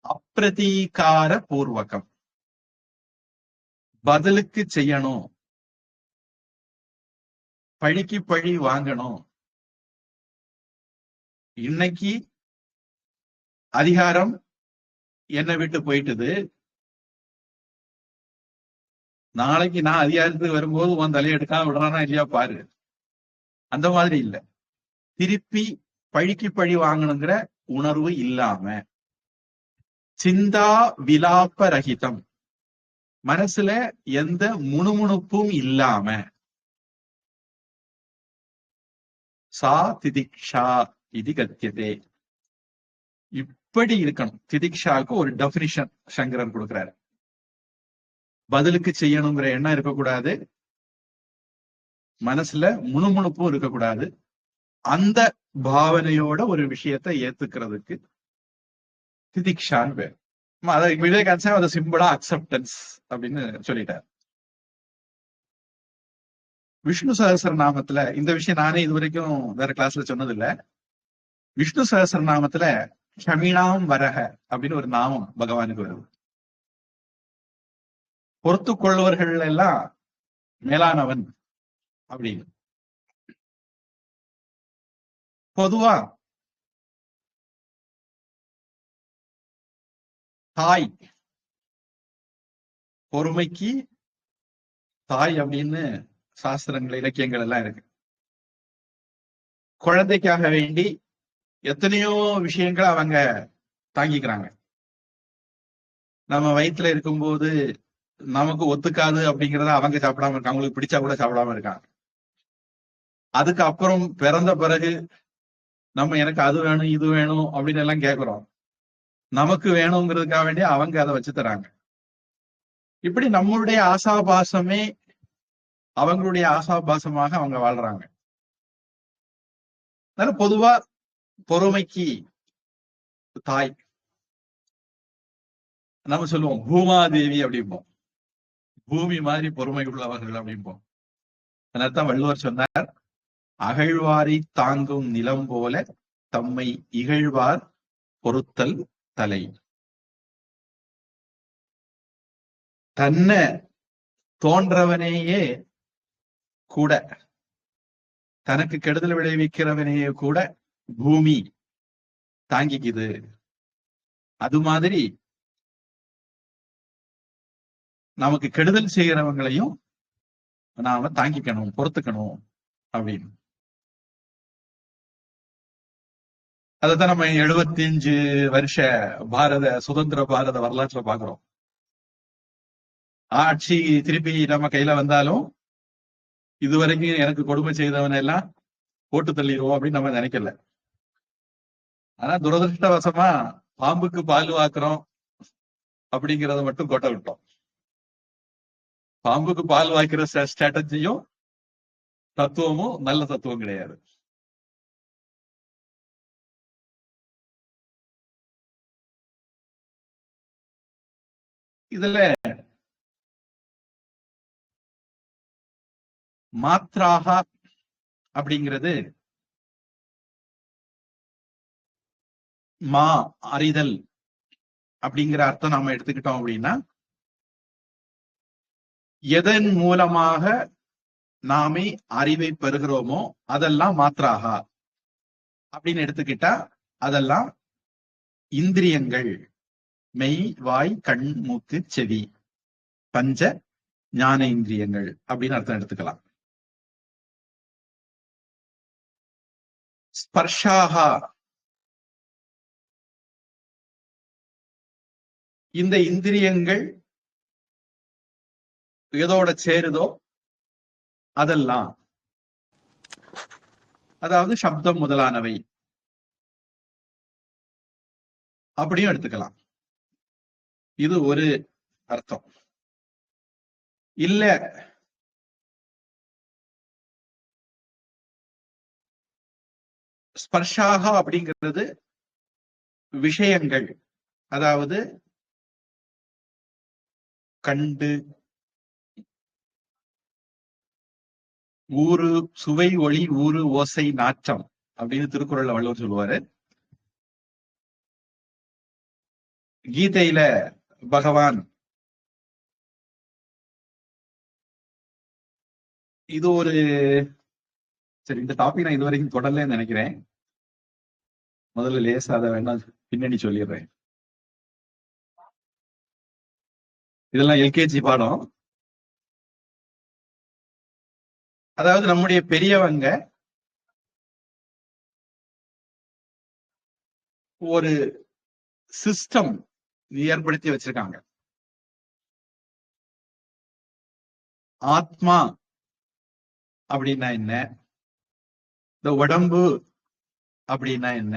அப்பிரதீகார பூர்வகம். பதிலுக்கு செய்யணும், பழிக்கு பழி வாங்கணும். இன்னைக்கு அதிகாரம் என்னை விட்டு போயிட்டுது, நாளைக்கு நான் அதிகாரத்துக்கு வரும்போது உன் தலையை எடுக்காம விடுறானா இல்லையா பாரு. அந்த மாதிரி இல்ல. திருப்பி பழிக்கு பழி வாங்கணுங்கிற உணர்வு இல்லாம, சிந்தா விலாப்ப ரகிதம், மனசுல எந்த முணுமுணுப்பும் இல்லாம, சா திதிக்ஷா இது கத்தியதே. இப்படி இருக்கணும். திதிக்ஷாவுக்கு ஒரு டெபினிஷன் சங்கரன் கொடுக்கிறாரு. பதிலுக்கு செய்யணுங்கிற எண்ணம் இருக்கக்கூடாது, மனசுல முணுமுணுப்பும் இருக்கக்கூடாது. அந்த பாவனையோட ஒரு விஷயத்தை ஏத்துக்கிறதுக்கு திதிக்ஷான்னு பேர். அதை விவேகானந்தர் அதை சிம்பிளா அக்செப்டன்ஸ் அப்படின்னு சொல்லிட்டார். விஷ்ணு சகஸ்ரநாமத்துல இந்த விஷயம் நானே இது வரைக்கும் வேற கிளாஸ்ல சொன்னது இல்ல. விஷ்ணு சகஸ்ரநாமத்துல ஷமினாம் வரக அப்படின்னு ஒரு நாமம் பகவானுக்கு வருது. பொறுத்து கொள்வர்கள் எல்லாம் மேலானவன் அப்படின்னு. பொதுவா தாய், பொறுமைக்கு தாய் அப்படின்னு சாஸ்திரங்கள், இலக்கியங்கள் எல்லாம் இருக்கு. குழந்தைக்காக வேண்டி எத்தனையோ விஷயங்களை அவங்க தாங்கிக்கிறாங்க. நம்ம வயிற்றுல இருக்கும்போது நமக்கு ஒத்துக்காது அப்படிங்கிறத அவங்க சாப்பிடாம இருக்காங்க, அவங்களுக்கு பிடிச்சா கூட சாப்பிடாம இருக்காங்க. அதுக்கு அப்புறம் பிறந்த பிறகு நம்ம எனக்கு அது வேணும் இது வேணும் அப்படின்னு எல்லாம் கேட்கிறோம். நமக்கு வேணுங்கிறதுக்காக வேண்டி அவங்க அதை வச்சு தராங்க. இப்படி நம்மளுடைய ஆசாபாசமே அவங்களுடைய ஆசாபாசமாக அவங்க வாழ்றாங்க. அதனால பொதுவா பொறுமைக்கு தாய் நம்ம சொல்லுவோம் பூமாதேவி அப்படிம்போம். பூமி மாதிரி பொறுமை உள்ளவர்கள் அப்படிம்போம். அதனால்தான் வள்ளுவர் சொன்னார், அகழ்வாரை தாங்கும் நிலம் போல தம்மை இகழ்வார் பொறுத்தல் தலை. தன்னை தோன்றவனையே கூட, தனக்கு கெடுதல் விளைவிக்கிறவனையே கூட பூமி தாங்கிக்குது. அது மாதிரி நமக்கு கெடுதல் செய்கிறவங்களையும் நாம தாங்கிக்கணும், பொறுத்துக்கணும் அப்படின்னு. அதைத்தான் நம்ம 75 வருஷ சுதந்திர பாரத வரலாற்றுல பாக்குறோம். ஆட்சி திருப்பி நம்ம கையில வந்தாலும் இதுவரைக்கும் எனக்கு கொடுமை செய்தவனை எல்லாம் போட்டு தள்ளிடுவோம் அப்படின்னு நம்ம நினைக்கல. ஆனா துரதிருஷ்டவசமா பாம்புக்கு பால் வாக்குறோம் அப்படிங்கறத மட்டும் கொட்ட விட்டோம். பாம்புக்கு பால் வாய்க்கிற ஸ்ட்ராட்டஜியும் தத்துவமும் நல்ல தத்துவம் கிடையாது. இதுல மாத்ராக அப்படிங்கிறது மா அறிதல் அப்படிங்கிற அர்த்தம் நாம எடுத்துக்கிட்டோம் அப்படின்னா, எதன் மூலமாக நாமே அறிவை பெறுகிறோமோ அதெல்லாம் மாத்ராக அப்படின்னு எடுத்துக்கிட்டா அதெல்லாம் இந்திரியங்கள், மெய், வாய், கண், மூக்கு, செவி, பஞ்ச ஞான இந்திரியங்கள் அப்படின்னு அர்த்தம் எடுத்துக்கலாம். ஸ்பர்ஷாகா, இந்த இந்திரியங்கள் எதோட சேருதோ அதெல்லாம், அதாவது சப்தம் முதலானவை அப்படியும் எடுத்துக்கலாம். இது ஒரு அர்த்தம். இல்ல ஸ்பர்ஷாக அப்படிங்கிறது விஷயங்கள், அதாவது கண்டு, ஊறு, சுவை, ஒளி, ஊறு, ஓசை, நாற்றம் அப்படின்னு திருக்குறள்ல வள்ளுவர் சொல்லுவாரு. கீதையில பகவான், இது ஒரு சரி, இந்த டாபிக் நான் இது வரைக்கும் தொடரல நினைக்கிறேன். முதல்ல லேசா அதை வேணா பின்னணி சொல்லிடுறேன். இதெல்லாம் எல்கேஜி பாடம். அதாவது நம்முடைய பெரியவங்க ஒரு சிஸ்டம் ஏற்படுத்தி வச்சிருக்காங்க. ஆத்மா அப்படின்னா என்ன, இந்த உடம்பு அப்படின்னா என்ன,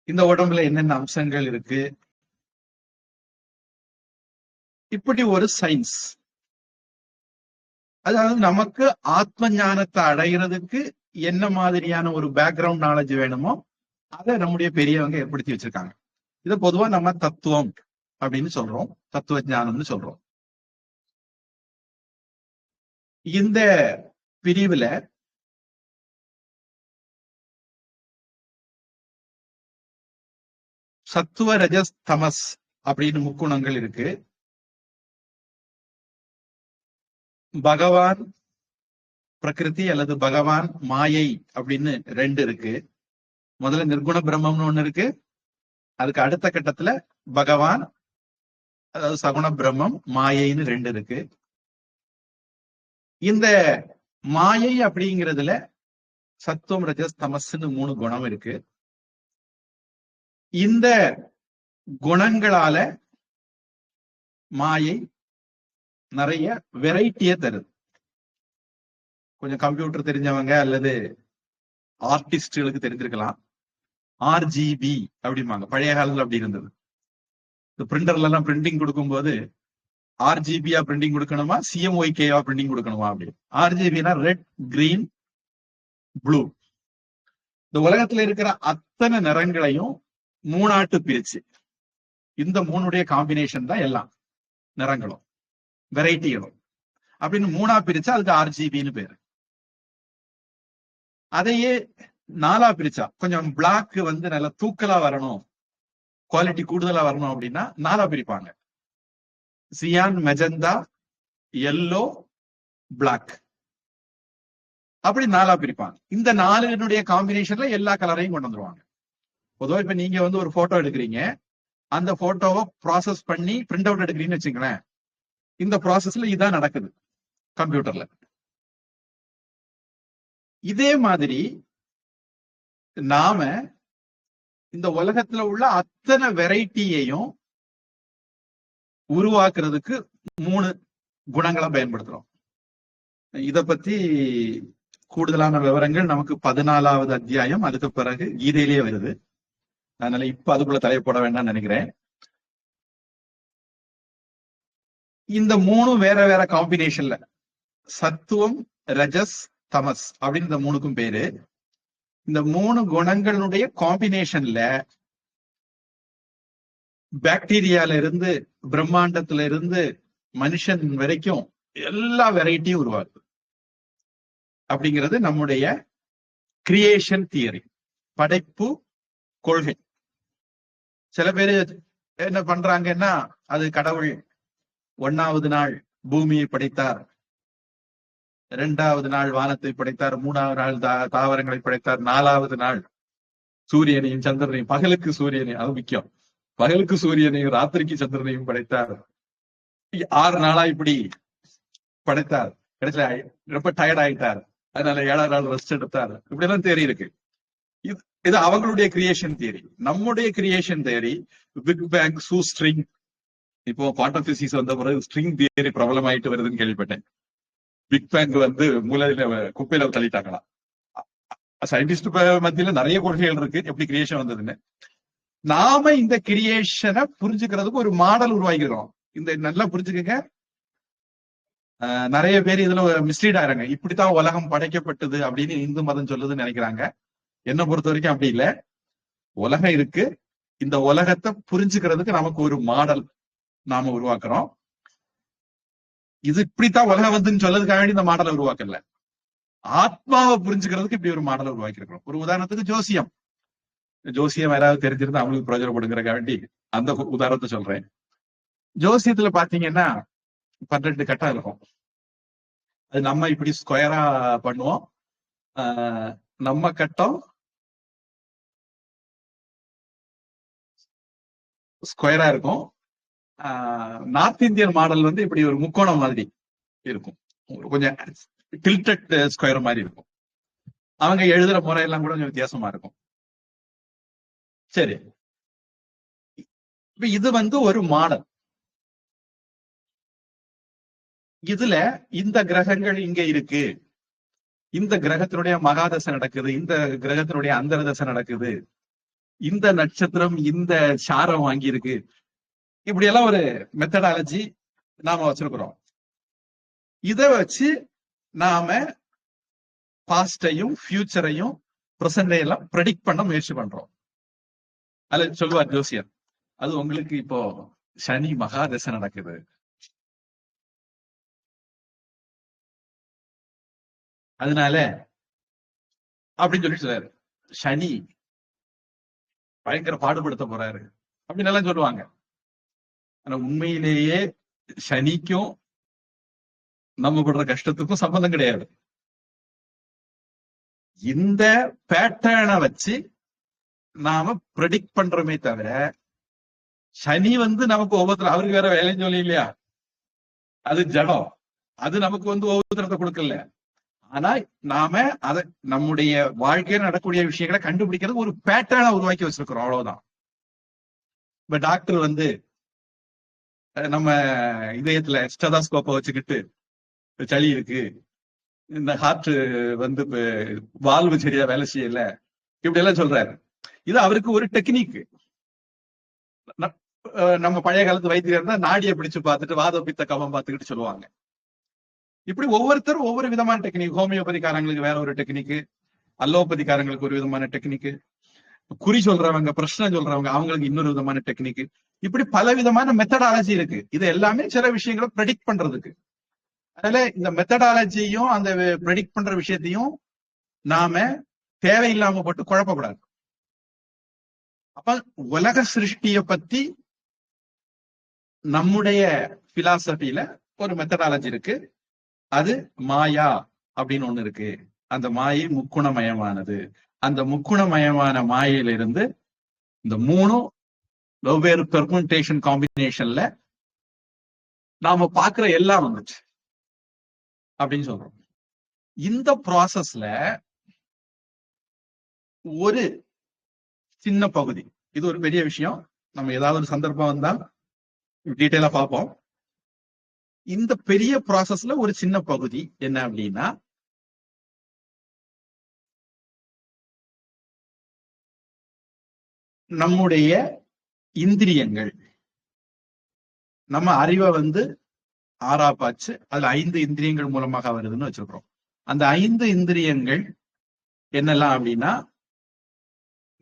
இந்த உடம்புல என்னென்ன அம்சங்கள் இருக்கு, இப்படி ஒரு சயின்ஸ். அதாவது நமக்கு ஆத்ம ஞானத்தை அடைகிறதுக்கு என்ன மாதிரியான ஒரு பேக்ரவுண்ட் நாலேஜ் வேணுமோ அதை நம்முடைய பெரியவங்க ஏற்படுத்தி வச்சிருக்காங்க. இதை பொதுவா நம்ம தத்துவம் அப்படின்னு சொல்றோம், தத்துவ ஞானம்னு சொல்றோம். இந்த பிரிவுல சத்துவ, ரஜஸ், தமஸ் அப்படின்னு முக்குணங்கள் இருக்கு. பகவான் பிரகிருதி அல்லது பகவான் மாயை அப்படின்னு 2 இருக்கு. முதல்ல நிர்குண பிரம்மம்னு ஒண்ணு இருக்கு. அதுக்கு அடுத்த கட்டத்துல பகவான், அதாவது சகுண பிரம்மம், மாயைன்னு 2 இருக்கு. இந்த மாயை அப்படிங்கிறதுல சத்துவம், ரஜஸ், தமஸ்ன்னு 3 குணம் இருக்கு. இந்த குணங்களால மாயை நிறைய வெரைட்டிய தருது. கொஞ்சம் கம்ப்யூட்டர் தெரிஞ்சவங்க அல்லது ஆர்டிஸ்டுகளுக்கு தெரிஞ்சிருக்கலாம். RGB அப்படிம்பாங்க, பழைய காலத்துல அப்படி இருந்தது. இந்த பிரிண்டர்ல எல்லாம் பிரிண்டிங் கொடுக்கும்போது ஆர்ஜிபியா பிரிண்டிங் கொடுக்கணுமா, சிஎம்ஒய்கேவா பிரிண்டிங் கொடுக்கணுமா அப்படின்னு. ஆர்ஜிபினா ரெட், கிரீன், ப்ளூ. இந்த உலகத்துல இருக்கிற அத்தனை நிறங்களையும் மூணாட்டு பிரிச்சு, இந்த மூணுடைய காம்பினேஷன் தான் எல்லாம் நிறங்களும் வெரைட்டிகளும் அப்படின்னு மூணா பிரிச்சா அதுக்கு ஆர்ஜிபின்னு பேரு. அதையே நாலா பிரிச்சா, கொஞ்சம் பிளாக் வந்து நல்லா தூக்கலா வரணும், குவாலிட்டி கூடுதலா வரணும் அப்படின்னா நாலா பிரிப்பாங்க. சியான், மெஜந்தா, எல்லோ, பிளாக், அப்படி நாலா பிரிப்பாங்க. இந்த நாலுனுடைய காம்பினேஷன்ல எல்லா கலரையும் கொண்டு வந்துருவாங்க. பொதுவாக இப்ப நீங்க வந்து ஒரு போட்டோ எடுக்கிறீங்க, அந்த போட்டோவை ப்ராசஸ் பண்ணி பிரிண்ட் அவுட் எடுக்கிறீங்கன்னு வச்சுங்களேன். இந்த ப்ராசஸ்ல இதான் நடக்குது கம்ப்யூட்டர்ல. இதே மாதிரி நாம இந்த உலகத்துல உள்ள அத்தனை வெரைட்டியையும் உருவாக்குறதுக்கு 3 குணங்களை பயன்படுத்துறோம். இத பத்தி கூடுதலான விவரங்கள் நமக்கு 14வது அத்தியாயம், அதுக்கு பிறகு கீதையிலேயே வருது. அதனால இப்ப அதுக்குள்ள தலையை போட வேண்டாம்னு நினைக்கிறேன். இந்த 3 வேற வேற காம்பினேஷன்ல, சத்துவம், ரஜஸ், தமஸ் அப்படின்னு இந்த 3க்கும் பேரு. இந்த 3 குணங்களுடைய காம்பினேஷன்ல பாக்டீரியால இருந்து, பிரம்மாண்டத்துல இருந்து மனுஷன் வரைக்கும் எல்லா வெரைட்டியும் உருவாகுது. அப்படிங்கிறது நம்முடைய கிரியேஷன் தியரி, படைப்பு கொள்கை. சில பேரு என்ன பண்றாங்கன்னா, அது கடவுள் 1வது நாள் பூமியை படைத்தார், 2வது நாள் வானத்தை படைத்தார், 3வது நாள் தாவரங்களை படைத்தார், 4வது நாள் சூரியனையும் சந்திரனையும், பகலுக்கு சூரியனையும், அது முக்கியம், பகலுக்கு சூரியனையும் ராத்திரிக்கு சந்திரனையும் படைத்தார், 6 நாளா இப்படி படைத்தார், கடைசியில ரொம்ப டயர்ட் ஆயிட்டார், அதனால 7வது நாள் ரெஸ்ட் எடுத்தார். இப்படி எல்லாம் தியரி இருக்கு. இது அவங்களுடைய கிரியேஷன் தியரி. நம்முடைய கிரியேஷன் தியரி பிக் பேங், ஷூ ஸ்ட்ரிங். இப்போ குவாண்டம் பிசிக்ஸ் வந்த பிறகு ஸ்ட்ரிங் தியரி பிரபலம் ஆயிட்டு வருதுன்னு கேள்விப்பட்டேன். பிக் பேங் வந்து மூலையில குப்பையில தள்ளிட்டாங்களாம். சயின்டிஸ்ட் மத்தியில நிறைய கொள்கைகள் இருக்கு எப்படி கிரியேஷன் வந்ததுன்னு. நாம இந்த கிரியேஷனை புரிஞ்சுக்கிறதுக்கு ஒரு மாடல் உருவாக்கிக்கிறோம். இந்த நல்லா புரிஞ்சுக்கங்க. நிறைய பேர் இதுல மிஸ்லீட் ஆகிறாங்க. இப்படித்தான் உலகம் படைக்கப்பட்டது அப்படின்னு இந்து மதம் சொல்லுதுன்னு நினைக்கிறாங்க. என்ன பொறுத்த வரைக்கும் அப்படி இல்லை. உலகம் இருக்கு. இந்த உலகத்தை புரிஞ்சுக்கிறதுக்கு நமக்கு ஒரு மாடல் நாம உருவாக்குறோம். இது இப்படித்தான் உலகம் வந்துன்னு சொல்லதுக்காக வேண்டி இந்த மாடலை உருவாக்கல. ஆத்மாவை புரிஞ்சுக்கிறதுக்கு இப்படி ஒரு மாடலை உருவாக்கி இருக்கிறோம். ஒரு உதாரணத்துக்கு ஜோசியம். ஜோசியம் யாராவது தெரிஞ்சிருந்தா அவங்களுக்கு பிரயோஜனப்படுங்கிறக்க வேண்டி அந்த உதாரணத்தை சொல்றேன். ஜோசியத்துல பாத்தீங்கன்னா 12 கட்டம் இருக்கும். அது நம்ம இப்படி ஸ்கொயரா பண்ணுவோம். நம்ம கட்டம் ஸ்கொயரா இருக்கும். நார்த் இந்தியன் மாடல் வந்து இப்படி ஒரு முக்கோணம் மாதிரி இருக்கும், கொஞ்சம் டில்டட் ஸ்கொயர் மாதிரி இருக்கும். அவங்க எழுதுற முறையெல்லாம் கூட கொஞ்சம் வித்தியாசமா இருக்கும். சரி, இப்ப இது வந்து ஒரு மாடல். இதுல இந்த கிரகங்கள் இங்க இருக்கு, இந்த கிரகத்தினுடைய மகாதசை நடக்குது, இந்த கிரகத்தினுடைய அந்தரதசை நடக்குது, இந்த நட்சத்திரம் இந்த சாரம் வாங்கி இருக்கு, இப்படி எல்லாம் ஒரு மெத்தடாலஜி நாம வச்சிருக்கிறோம். இத வச்சு நாம பாஸ்டையும் ஃபியூச்சரையும் பிரசன்டையும் எல்லாம் ப்ரெடிக்ட் பண்ண முயற்சி பண்றோம். அதுல சொல்லுவார் ஜோசியர், அது உங்களுக்கு இப்போ சனி மகாதசை நடக்குது, அதனால அப்படின்னு சொல்லி சொல்றாரு, சனி பயங்கர பாடுபடுத்த போறாரு அப்படின்னு எல்லாம் சொல்லுவாங்க. ஆனா உண்மையிலேயே சனிக்கும் நம்ம படுற கஷ்டத்துக்கும் சம்பந்தம் கிடையாது. இந்த பேட்டர்னை வச்சு நாம ப்ரெடிக்ட் பண்றோமே தவிர, சனி வந்து நமக்கு ஒவ்வொருத்தர், அவருக்கு வேற வேலைன்னு சொல்லி இல்லையா, அது ஜடம், அது நமக்கு வந்து ஒவ்வொருத்தரத்தை கொடுக்கல. ஆனா நாம அதை நம்முடைய வாழ்க்கையில நடக்கக்கூடிய விஷயங்களை கண்டுபிடிக்கிறது ஒரு பேட்டர்னை உருவாக்கி வச்சிருக்கிறோம், அவ்வளவுதான். இப்ப டாக்டர் வந்து நம்ம இதயத்துல ஸ்டெதாஸ்கோப்பை வச்சுக்கிட்டு சளி இருக்கு, இந்த ஹார்ட் வந்து வால்வு சரியா வேலை செய்யல, இப்படி எல்லாம் சொல்றாரு. இது அவருக்கு ஒரு டெக்னிக். நம்ம பழைய காலத்து வைத்தியர் இருந்தா நாடியை பிடிச்சு பார்த்துட்டு வாத பித்த கவம் பார்த்துக்கிட்டு சொல்லுவாங்க. இப்படி ஒவ்வொருத்தரும் ஒவ்வொரு விதமான டெக்னிக். ஹோமியோபதிக்காரங்களுக்கு வேற ஒரு டெக்னிக், அலோபதிக்காரங்களுக்கு ஒரு விதமான டெக்னிக், குறி சொல்றவங்க பிரச்சனை சொல்றவங்க அவங்களுக்கு இன்னொரு விதமான டெக்னிக். இப்படி பல விதமான மெத்தடாலஜி இருக்கு. இது எல்லாமே சில விஷயங்களை ப்ரெடிக்ட் பண்றதுக்கு. அதனால இந்த மெத்தடாலஜியும் அந்த ப்ரெடிக்ட் பண்ற விஷயத்தையும் நாம தேவையில்லாம போட்டு குழப்பக்கூடாது. அப்ப உலக சிருஷ்டிய பத்தி நம்முடைய பிலாசபில ஒரு மெத்தடாலஜி இருக்கு. அது மாயா அப்படின்னு ஒண்ணு இருக்கு. அந்த மாயை முக்குணமயமானது. அந்த முக்குணமயமான மாயையிலிருந்து இந்த மூணும் வெவ்வேறு பெர்முடேஷன் காம்பினேஷன்ல நாம பாக்குற எல்லாம் வந்துச்சு அப்படின்னு சொல்றோம். இந்த ப்ராசஸ்ல ஒரு சின்ன பகுதி, இது ஒரு பெரிய விஷயம், நம்ம ஏதாவது ஒரு சந்தர்ப்பம் வந்தா டீட்டெயிலா பார்ப்போம். இந்த பெரிய ப்ராசஸ்ல ஒரு சின்ன பகுதி என்ன அப்படின்னா, நம்முடைய இந்திரியங்கள். நம்ம அறிவை ஆறாப்பாச்சு, அதுல 5 இந்திரியங்கள் மூலமாக வருதுன்னு வச்சிருக்கிறோம். அந்த 5 இந்திரியங்கள் என்னெல்லாம் அப்படின்னா,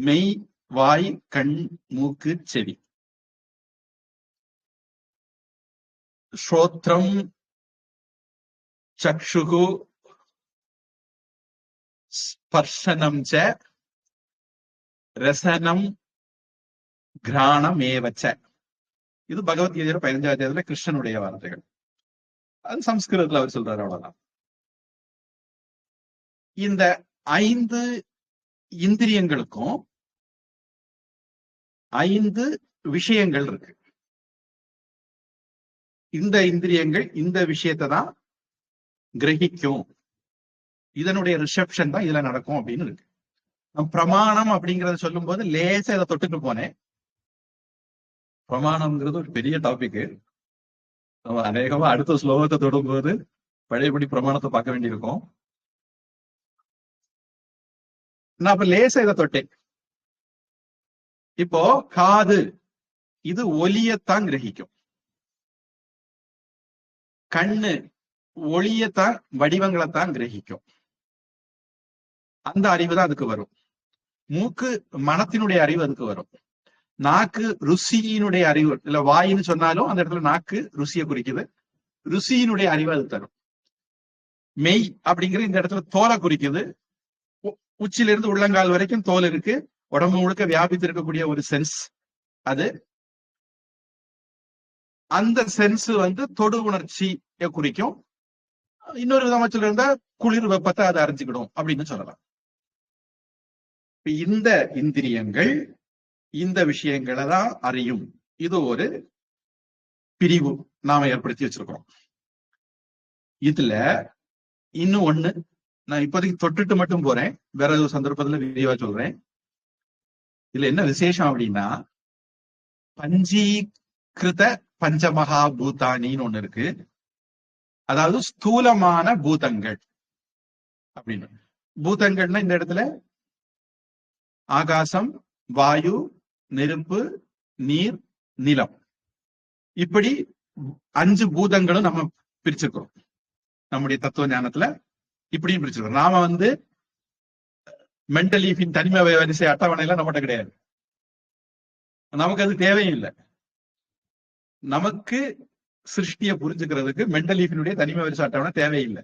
மெய், வாய், கண், மூக்கு, செவி. ஸ்ரோத்ரம், சக்ஷுகு, ஸ்பர்ஷனம் ச, ரசனம், கிராணம் ஏவச்ச. இது பகவத்கீதையோட 15வது அத்தியாயத்துல கிருஷ்ணனுடைய வார்த்தைகள். அது சம்ஸ்கிருதத்துல அவர் சொல்றாரு, அவ்வளவுதான். இந்த 5 இந்திரியங்களுக்கும் 5 விஷயங்கள் இருக்கு. இந்த இந்திரியங்கள் இந்த விஷயத்தை தான் கிரகிக்கும், இதனுடைய ரிசப்ஷன் தான் இதுல நடக்கும் அப்படின்னு இருக்கு. பிரமாணம் அப்படிங்கறத சொல்லும் போது லேசா இதை தொட்டுட்டு போனேன். பிரமாணம்ங்கிறது ஒரு பெரிய டாபிக். நம்ம அநேகமா அடுத்த ஸ்லோகத்தை தொடும் போது பழையபடி பிரமாணத்தை பார்க்க வேண்டியிருக்கும். நான் அப்ப லேசா இதை தொட்டேன். இப்போ காது, இது ஒலியத்தான் கிரகிக்கும். கண்ணு ஒளியத்தான், வடிவங்களைத்தான் கிரகிக்கும். அந்த அறிவு தான் அதுக்கு வரும். மூக்கு மனத்தினுடைய அறிவு அதுக்கு வரும். நாக்கு ருசியினுடைய அறிவு, இல்ல வாயின்னு சொன்னாலும் அந்த இடத்துல நாக்கு ருசியை குறிக்குது, ருசியினுடைய அறிவு அது தரும். மெய் அப்படிங்கிற இந்த இடத்துல தோலை குறிக்குது. உச்சிலிருந்து உள்ளங்கால் வரைக்கும் தோல் இருக்கு, உடம்பு முழுக்க வியாபித்து இருக்கக்கூடிய ஒரு சென்ஸ் அது. அந்த சென்ஸ் தொடு உணர்ச்சியை குறிக்கும். இன்னொரு விதமா சொல்லிருந்தா குளிர் வெப்பத்தை அதை அறிஞ்சுக்கிடும் அப்படின்னு சொல்லலாம். இந்த இந்திரியங்கள் இந்த விஷயங்களை தான் அறியும். இது ஒரு பிரிவு நாம ஏற்படுத்தி வச்சிருக்கிறோம். இதுல இன்னும் ஒண்ணு நான் இப்போதைக்கு தொட்டுட்டு மட்டும் போறேன், வேற ஒரு சந்தர்ப்பத்துல விரிவா சொல்றேன். இதுல என்ன விசேஷம் அப்படின்னா, பஞ்சீகிருத பஞ்சமகா பூதானின்னு ஒண்ணு இருக்கு. அதாவது ஸ்தூலமான பூதங்கள் அப்படின்னு. பூதங்கள்னா இந்த இடத்துல ஆகாசம், வாயு, நெருப்பு, நீர், நிலம், இப்படி 5 பூதங்களும் நம்ம பிரிச்சிருக்கிறோம். நம்முடைய தத்துவ ஞானத்துல இப்படியும் பிரிச்சிருக்கோம். நாம மென்டலீஃபின் தனிமை வரிசை அட்டவணையில நம்மகிட்ட கிடையாது. நமக்கு அது தேவையில்லை. நமக்கு சிருஷ்டியை புரிஞ்சுக்கிறதுக்கு மென்டலீஃபினுடைய தனிமை வரிசை அட்டவணை தேவையில்லை.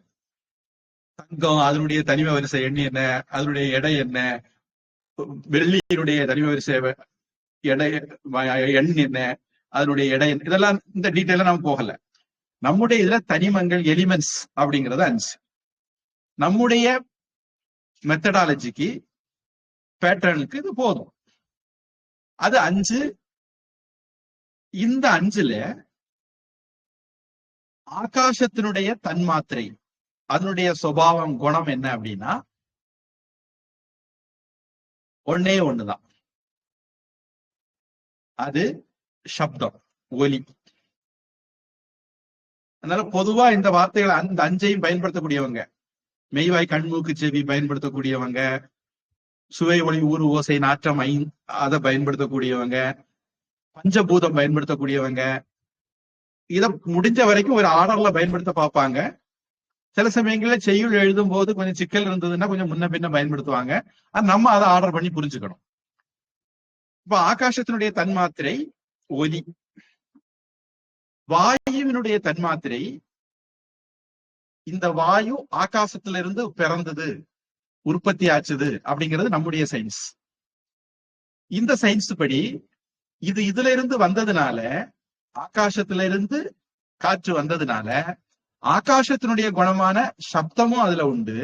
தங்கம் அதனுடைய தனிமை வரிசை எண்ணி என்ன, அதனுடைய எடை என்ன, வெள்ளியினுடைய தனிமை வரிசை எடை எண் என்ன, அதனுடைய எடை, இதெல்லாம் இந்த டீட்டெயில நம்ம போகல. நம்முடைய இதுல தனிமங்கள், எலிமெண்ட்ஸ் அப்படிங்கிறது 5. நம்முடைய மெத்தடாலஜிக்கு, பேட்டர்னுக்கு இது போதும். அது 5. இந்த 5ல ஆகாசத்தினுடைய தன்மாத்திரை, அதனுடைய சுபாவம், குணம் என்ன அப்படின்னா ஒன்னே ஒண்ணுதான். அது சப்தம், ஒலி. அதனால பொதுவா இந்த வார்த்தைகளை அந்த 5ஐயும் பயன்படுத்தக்கூடியவங்க, மெய்வாய் கண்மூக்கு செவி பயன்படுத்தக்கூடியவங்க, சுவை ஒளி ஊறு ஓசை நாற்றம் அதை பயன்படுத்தக்கூடியவங்க, பஞ்சபூதம் பயன்படுத்தக்கூடியவங்க இத முடிஞ்ச வரைக்கும் ஒரு ஆர்டர்ல பயன்படுத்த பார்ப்பாங்க. சில சமயங்களில் செய்யுள் எழுதும் போது கொஞ்சம் சிக்கல் இருந்ததுன்னா கொஞ்சம் முன்ன பின்ன பயன்படுத்துவாங்க. நம்ம அதை ஆர்டர் பண்ணி புரிஞ்சுக்கணும். இப்ப ஆகாசத்தினுடைய தன்மாத்திரை ஒலி, வாயுவினுடைய தன்மாத்திரை இந்த வாயு ஆகாசத்திலிருந்து பிறந்தது, உற்பத்தி ஆச்சுது அப்படிங்கிறது நம்முடைய சயின்ஸ். இந்த சயின்ஸ் படி இது இதுல இருந்து வந்ததுனால, ஆகாசத்துல இருந்து காற்று வந்ததுனால ஆகாசத்தினுடைய குணமான சப்தமும் அதுல உண்டு.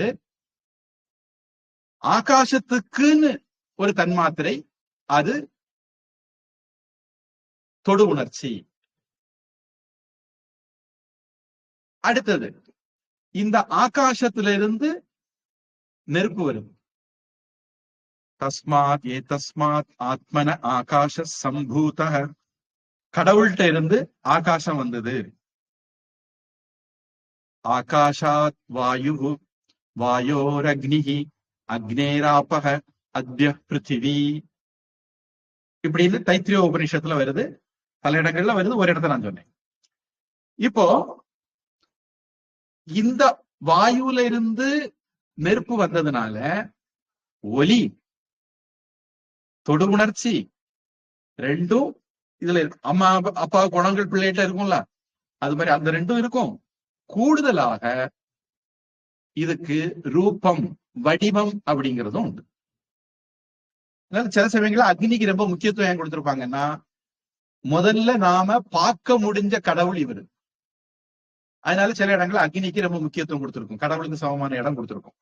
ஆகாசத்துக்குன்னு ஒரு தன்மாத்திரை, அது தொடு உணர்ச்சி. அடுத்தது இந்த ஆகாசத்திலிருந்து நெருப்பு வருது. தஸ்மாத் ஏ தஸ்மாத் ஆத்மன ஆகாஷ சம்பூத, கடவுள்கிட்ட இருந்து ஆகாசம் வந்தது. ஆகாஷாத் வாயு வாயோரக்னிஹி அக்னேராபக அத்ய பிருத்திவி. இப்படின்னு தைத்திரிய உபநிஷத்துல வருது, பல இடங்கள்ல வருது, ஒரு இடத்துல நான் சொன்னேன். இப்போ இந்த வாயுல இருந்து நெருப்பு வந்ததுனால ஒலி, தொடு உணர்ச்சி ரெண்டும் இதுல இருக்கு. அம்மா அப்பா குணங்கள் பிள்ளைகிட்ட இருக்கும்ல, அது மாதிரி அந்த ரெண்டும் இருக்கும். கூடுதலாக இதுக்கு ரூபம், வடிவம் அப்படிங்கிறதும் உண்டு. சில சமயங்கள்ல அக்னிக்கு ரொம்ப முக்கியத்துவம் ஏன் கொடுத்திருப்பாங்கன்னா, முதல்ல நாம பார்க்க முடிஞ்ச கடவுள் இவரு. அதனால சில இடங்கள்ல அக்னிக்கு ரொம்ப முக்கியத்துவம் கொடுத்திருக்கும், கடவுளுக்கு சமமான இடம் கொடுத்திருக்கும்.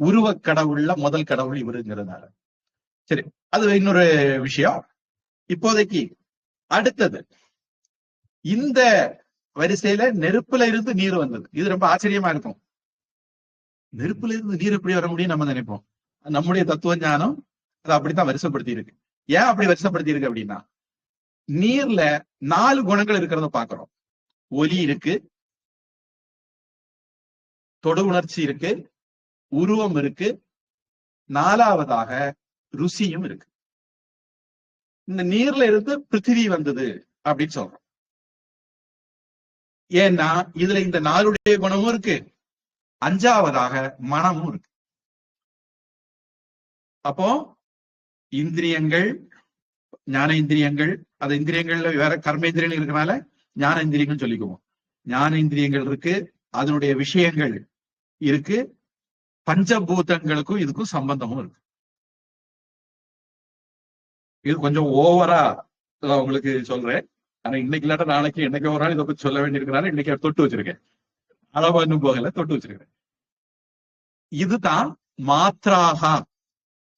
உருவ கடவுள்ல முதல் கடவுள் இவருங்கிறதுனால. சரி, அது இன்னொரு விஷயம். இப்போதைக்கு அடுத்தது, இந்த வரிசையில நெருப்புல இருந்து நீர் வந்தது. இது ரொம்ப ஆச்சரியமா இருக்கும். நெருப்புல இருந்து நீர் எப்படி வர முடியும் நம்ம நினைப்போம். நம்முடைய தத்துவ ஞானம் அதை அப்படித்தான் வரிசைப்படுத்தி இருக்கு. ஏன் அப்படி வரிசைப்படுத்தி இருக்கு அப்படின்னா, நீர்ல 4 குணங்கள் இருக்கிறத பாக்குறோம். ஒலி இருக்கு, தொடு உணர்ச்சி இருக்கு, உருவம் இருக்கு, 4வதாக ருசியும் இருக்கு. இந்த நீர்ல இருந்து பிருத்திவி வந்தது அப்படின்னு சொல்றோம். ஏன்னா இதுல இந்த 4 குணமும் இருக்கு, 5வதாக மனமும் இருக்கு. அப்போ இந்திரியங்கள், ஞான இந்திரியங்கள், அந்த இந்திரியங்கள்ல வேற கர்மேந்திரியங்கள் இருக்கனால ஞான இந்திரியங்கள் சொல்லிக்குவோம். ஞான இந்திரியங்கள் இருக்கு, அதனுடைய விஷயங்கள் இருக்கு, பஞ்சபூதங்களுக்கும் இதுக்கும் சம்பந்தமும் இருக்கு. இது கொஞ்சம் ஓவரா உங்களுக்கு சொல்றேன். ஆனா இன்னைக்கு இல்லாட்ட நாளைக்கு என்னைக்கு ஒரு நாள் இதை பத்தி சொல்ல வேண்டியிருக்கிறாரு. இன்னைக்கு தொட்டு வச்சிருக்கேன், அளவா இன்னும் போகல, தொட்டு வச்சிருக்கேன். இதுதான் மாத்ராகா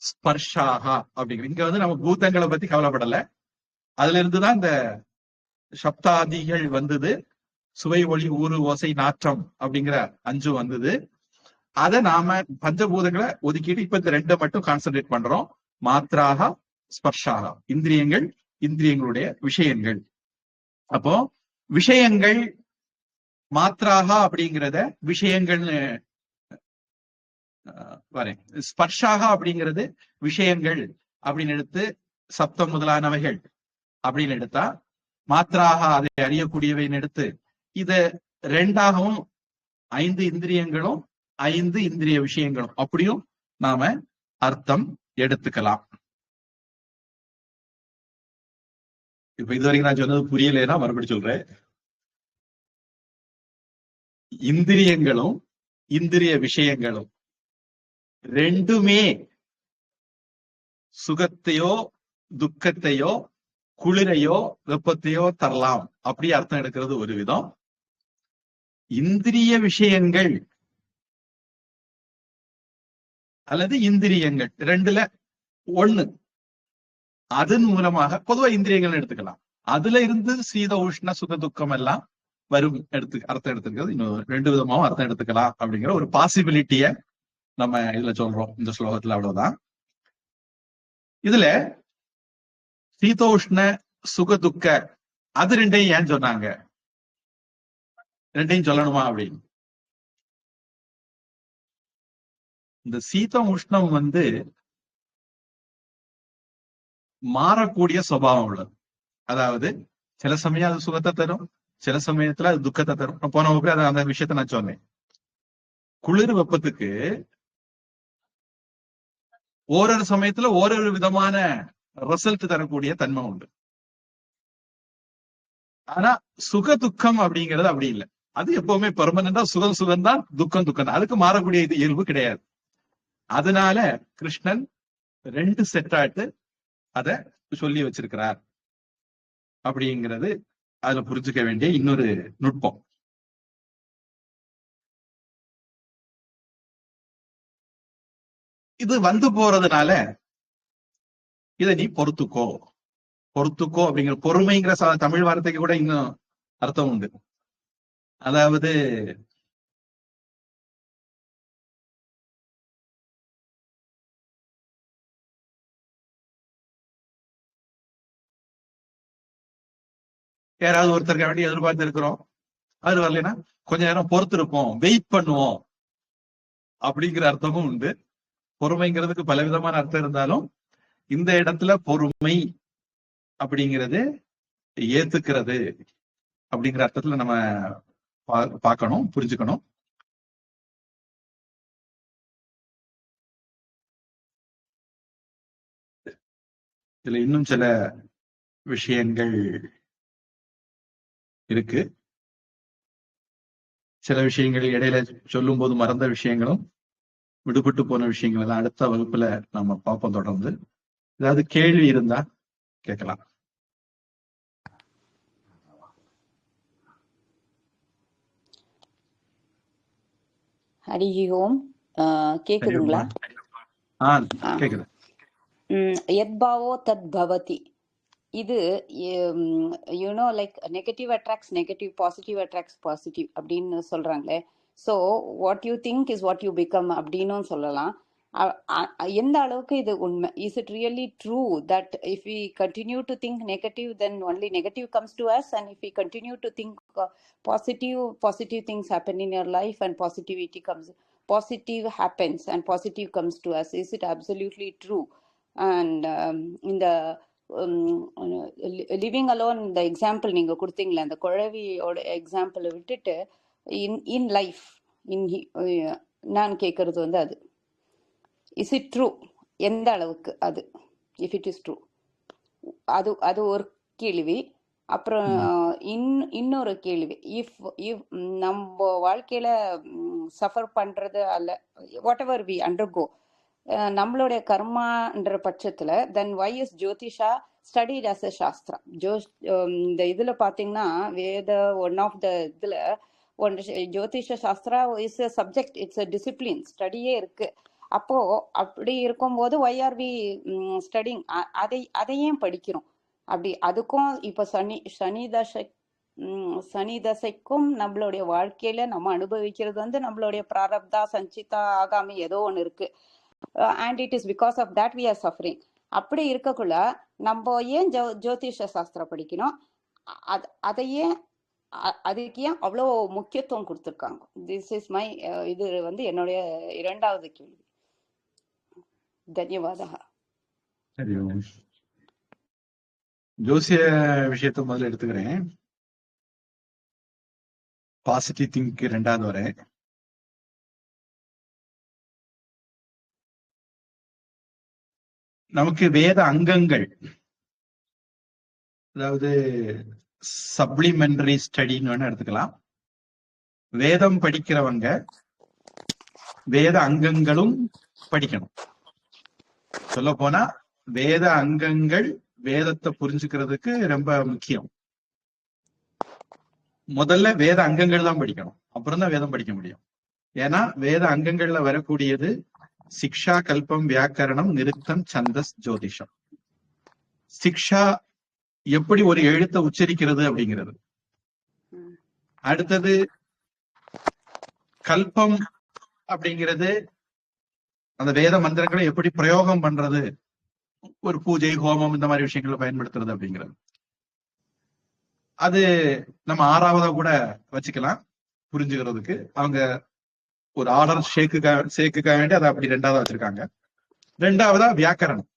ஸ்பர்ஷாகா அப்படிங்கிற. இங்க வந்து நம்ம பூதங்களை பத்தி கவலைப்படல, அதுல இருந்துதான் இந்த சப்தாதிகள் வந்தது. சுவை, ஒளி, ஊறு, ஓசை, நாற்றம் அப்படிங்கிற 5 வந்தது. அதை நாம பஞ்சபூதங்களை ஒதுக்கிட்டு இப்ப இந்த 2 மட்டும் கான்சென்ட்ரேட் பண்றோம். மாத்ராகா ஸ்பர்ஷாகா, இந்திரியங்கள், இந்திரியங்களுடைய விஷயங்கள். அப்போ விஷயங்கள் மாத்ராகா அப்படிங்கிறத விஷயங்கள்னு வரேன். ஸ்பர்ஷாகா அப்படிங்கிறது விஷயங்கள் அப்படின்னு எடுத்து, சப்தம் முதலானவைகள் அப்படின்னு எடுத்தா, மாத்ராகா அதை அறியக்கூடியவைன்னு எடுத்து, இத 2ஆகவும் 5 இந்திரியங்களும் 5 இந்திரிய விஷயங்களும் அப்படியும் நாம அர்த்தம் எடுத்துக்கலாம். இப்ப இதுவரைக்கும் நான் சொன்னது புரியலைன்னா மறுபடியும் சொல்றேன். இந்திரியங்களும் இந்திரிய விஷயங்களும் ரெண்டுமே சுகத்தையோ துக்கத்தையோ குளிரையோ வெப்பத்தையோ தரலாம், அப்படி அர்த்தம் எடுக்கிறது ஒரு விதம். இந்திரிய விஷயங்கள் அல்லது இந்திரியங்கள் 2ல 1, அதன் மூலமாக பொதுவா இந்திரியங்கள் எடுத்துக்கலாம். அதுல இருந்து சீத உஷ்ண சுக துக்கம் எல்லாம் வரும் அர்த்தம் எடுத்துக்கிறது இன்னும் 2 விதமாவும் அர்த்தம் எடுத்துக்கலாம் அப்படிங்கிற ஒரு பாசிபிலிட்டிய நம்ம இதுல சொல்றோம் இந்த ஸ்லோகத்துல. அவ்வளவுதான். இதுல சீதோஷ்ண சுக துக்க அது 2ஐயும் ஏன் சொன்னாங்க, 2ஐயும் சொல்லணுமா அப்படின்னு. இந்த சீதம் உஷ்ணம் வந்து மாறக்கூடிய சுபாவம் உள்ளது. அதாவது சில சமயம் அது சுகத்தை தரும், சில சமயத்துல அது துக்கத்தை தரும். போன வகுப்புல அந்த விஷயத்த நான் சொன்னேன். குளிர் வெப்பத்துக்கு ஓரொரு சமயத்துல ஓரொரு விதமான ரிசல்ட் தரக்கூடிய தன்மை உண்டு. ஆனா சுக துக்கம் அப்படிங்கிறது அப்படி இல்லை. அது எப்பவுமே பெர்மனண்டா சுகம் சுகம் தான், துக்கம் துக்கம் தான். அதுக்கு மாறக்கூடிய இது இயல்பு கிடையாது. அதனால கிருஷ்ணன் 2 செட்டாட்டு அத சொல்லி வச்சிருக்கிறார் அப்படிங்கிறது அதுல புரிஞ்சுக்க வேண்டிய இன்னொரு நுட்பம். இது வந்து போறதுனால இதை நீ பொறுத்துக்கோ. பொறுத்துக்கோ அப்படிங்கிற பொறுமைங்கிற தமிழ் வார்த்தைக்கு கூட இன்னும் அர்த்தம் உண்டு. அதாவது யாராவது ஒருத்தருக்கு வேண்டி எதிர்பார்த்து இருக்கிறோம், அது வரலைன்னா கொஞ்ச நேரம் பொறுத்து இருப்போம், வெயிட் பண்ணுவோம் அப்படிங்கிற அர்த்தமும் உண்டு. பொறுமைங்கிறதுக்கு பலவிதமான அர்த்தம் இருந்தாலும் இந்த இடத்துல பொறுமை அப்படிங்கிறது ஏத்துக்கிறது அப்படிங்கிற அர்த்தத்துல நம்ம பார்க்கணும், புரிஞ்சுக்கணும். இதுல இன்னும் சில விஷயங்கள் இருக்கு. சில விஷயங்கள் இடையில சொல்லும் போது மறந்த விஷயங்களும் விடுபட்டு போன விஷயங்கள் எல்லாம் அடுத்த வகுப்புல நம்ம பார்ப்போம். தொடர்ந்து ஏதாவது கேள்வி இருந்தா கேட்கலாம். ஹரி ஓம். கேக்குதுங்களா? கேக்குது. யத்பாவோ தத் பவதி. இது you know like negative attracts negative, positive attracts positive அப்படின்னு சொல்றாங்களே. So what you think is what you become அப்படின்னு சொல்லலாம். எந்த அளவுக்கு இது உண்மை? Is it really true that if we continue to think negative then only negative comes to us, and if we continue to think positive things happen in your life and positive happens and positive comes to us? Is it absolutely true? And in the living alone இந்த example நீங்க கொடுத்தீங்களே, அந்த குழவியோட எக்ஸாம்பிளை விட்டுட்டு in life நான் கேட்கறது வந்து அது is it true? எந்த அளவுக்கு அது, இஃப் இட் இஸ் ட்ரூ, அது ஒரு கேள்வி. அப்புறம் இன்னொரு கேள்வி, இஃப் நம்ம வாழ்க்கையில சஃபர் பண்றது அல்ல வாட் எவர் வி அண்டர்கோ நம்மளுடைய கர்மான்ற பட்சத்துல then why is Jyotisha studied as a shastra? இந்த இதுல பாத்தீங்கன்னா வேத ஒன் ஆஃப் த இதுல Jyotisha shastra is a subject, it's a discipline, ஸ்டடியே இருக்கு. அப்போ அப்படி இருக்கும்போது வை ஆர் வி ஸ்டடிங்? அதையும் படிக்கிறோம். அப்படி அதுக்கும் இப்ப சனி தசைக்கும் நம்மளுடைய வாழ்க்கையில நம்ம அனுபவிக்கிறது வந்து நம்மளுடைய பிராரப்தா சஞ்சிதா ஆகாமி ஏதோ ஒண்ணு இருக்கு. And it is because of that we are suffering. அப்படி இருக்கக்குள்ள நம்ம ஏன் ஜோதிஷ சாஸ்திரம் படிக்கணும்? அதையே அதுக்கு ஏன் அவ்வளோ முக்கியத்துவம் கொடுத்துருக்காங்க? திஸ் இஸ் மை இது வந்து என்னுடைய இரண்டாவது கேள்வி. தன்யவாதா. ஜோசிய விஷயத்தை முதல்ல எடுத்துக்கிறேன். பாசிட்டிவ் திங்க் ரெண்டாவது வரேன். நமக்கு வேத அங்கங்கள், அதாவது சப்ளிமெண்டரி ஸ்டடின்னு வேணா எடுத்துக்கலாம். வேதம் படிக்கிறவங்க வேத அங்கங்களும் படிக்கணும். சொல்ல போனா வேத அங்கங்கள் வேதத்தை புரிஞ்சுக்கிறதுக்கு ரொம்ப முக்கியம். முதல்ல வேத அங்கங்கள் தான் படிக்கணும், அப்புறம் தான் வேதம் படிக்க முடியும். ஏன்னா வேத அங்கங்கள்ல வரக்கூடியது சிக்ஷா, கல்பம், வியாக்கரணம், நிருத்தம், சந்தஸ், ஜோதிஷம். சிக்ஷா எப்படி ஒரு எழுத்தை உச்சரிக்கிறது அப்படிங்கிறது. அடுத்தது கல்பம் அப்படிங்கிறது அந்த வேத மந்திரங்களை எப்படி பிரயோகம் பண்றது, ஒரு பூஜை ஹோமம் இந்த மாதிரி விஷயங்களை பயன்படுத்துறது அப்படிங்கிறது. அது நம்ம 6வதா கூட வச்சுக்கலாம் புரிஞ்சுக்கிறதுக்கு. அவங்க ஒரு ஆர்டர் சேர்க்குக்காக வேண்டி அதை அப்படி 2வதா வச்சிருக்காங்க. 2வதா வியாக்கரணம்,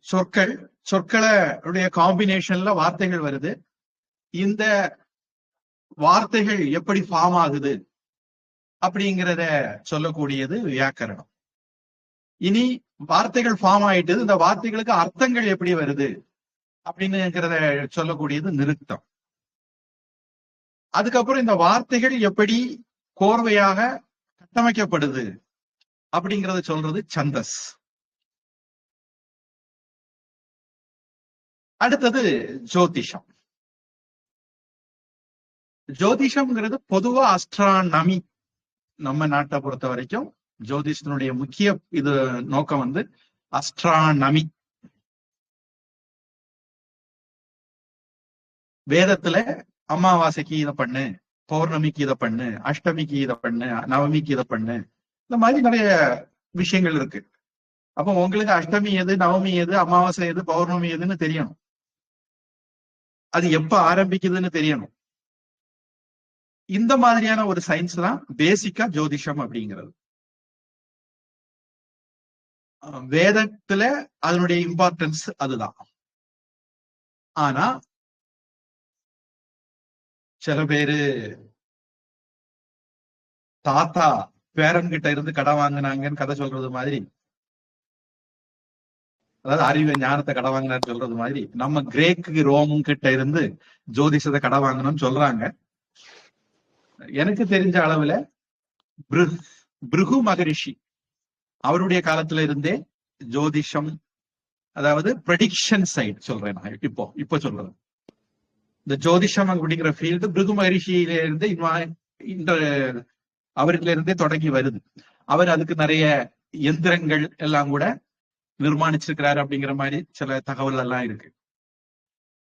சொற்கள் சொற்களுடைய காம்பினேஷன்ல வார்த்தைகள் வருது. இந்த வார்த்தைகள் எப்படி ஃபார்ம் ஆகுது அப்படிங்கிறத சொல்லக்கூடியது வியாக்கரணம். இனி வார்த்தைகள் ஃபார்ம் ஆயிட்டு இந்த வார்த்தைகளுக்கு அர்த்தங்கள் எப்படி வருது அப்படின்னுங்கிறத சொல்லக்கூடியது நிருக்தம். அதுக்கப்புறம் இந்த வார்த்தைகள் எப்படி கோர்வையாக கட்டமைக்கப்படுது அப்படிங்கறத சொல்றது சந்தஸ். அடுத்தது ஜோதிஷம். ஜோதிஷம்ங்கிறது பொதுவா அஸ்ட்ரானமி. நம்ம நாட்டை பொறுத்த வரைக்கும் ஜோதிஷத்தினுடைய முக்கிய இது நோக்கம் வந்து அஸ்ட்ரானமி. வேதத்துல அமாவாசைக்கு இதை பண்ணு, பௌர்ணமிக்கு இதை பண்ணு, அஷ்டமிக்கு இதை பண்ணு, நவமிக்கு இதை பண்ணு, இந்த மாதிரி நிறைய விஷயங்கள் இருக்கு. அப்போ உங்களுக்கு அஷ்டமி எது, நவமி எது, அமாவாசை எது, பௌர்ணமி எதுன்னு தெரியணும். அது எப்ப ஆரம்பிக்குதுன்னு தெரியணும். இந்த மாதிரியான ஒரு சயின்ஸ் தான் பேசிக்கா ஜோதிஷம் அப்படிங்கிறது. வேதத்துல அதனுடைய இம்பார்ட்டன்ஸ் அதுதான். ஆனா சில பேரு தாத்தா பேரன்கிட்ட இருந்து கடன் வாங்கினாங்கன்னு கதை சொல்றது மாதிரி, அதாவது அறிவு ஞானத்தை கடன் வாங்கினான்னு சொல்றது மாதிரி, நம்ம கிரேக்கு ரோமும் கிட்ட இருந்து ஜோதிஷத்தை கடன் வாங்கணும்னு சொல்றாங்க. எனக்கு தெரிஞ்ச அளவுல பிருகு மகரிஷி அவருடைய காலத்துல இருந்தே ஜோதிஷம், அதாவது ப்ரெடிக்ஷன் சைட் சொல்றேன் நான் இப்போ சொல்றேன். இந்த ஜோதிஷம் அப்படிங்கிற ஃபீல்டு பிருகு மகரிஷியில இருந்து இந்த அவர்கிட்ட இருந்தே தொடங்கி வருது. அவர் அதுக்கு நிறைய எந்திரங்கள் எல்லாம் கூட நிர்மாணிச்சிருக்கிறாரு அப்படிங்கிற மாதிரி சில தகவல் எல்லாம் இருக்கு.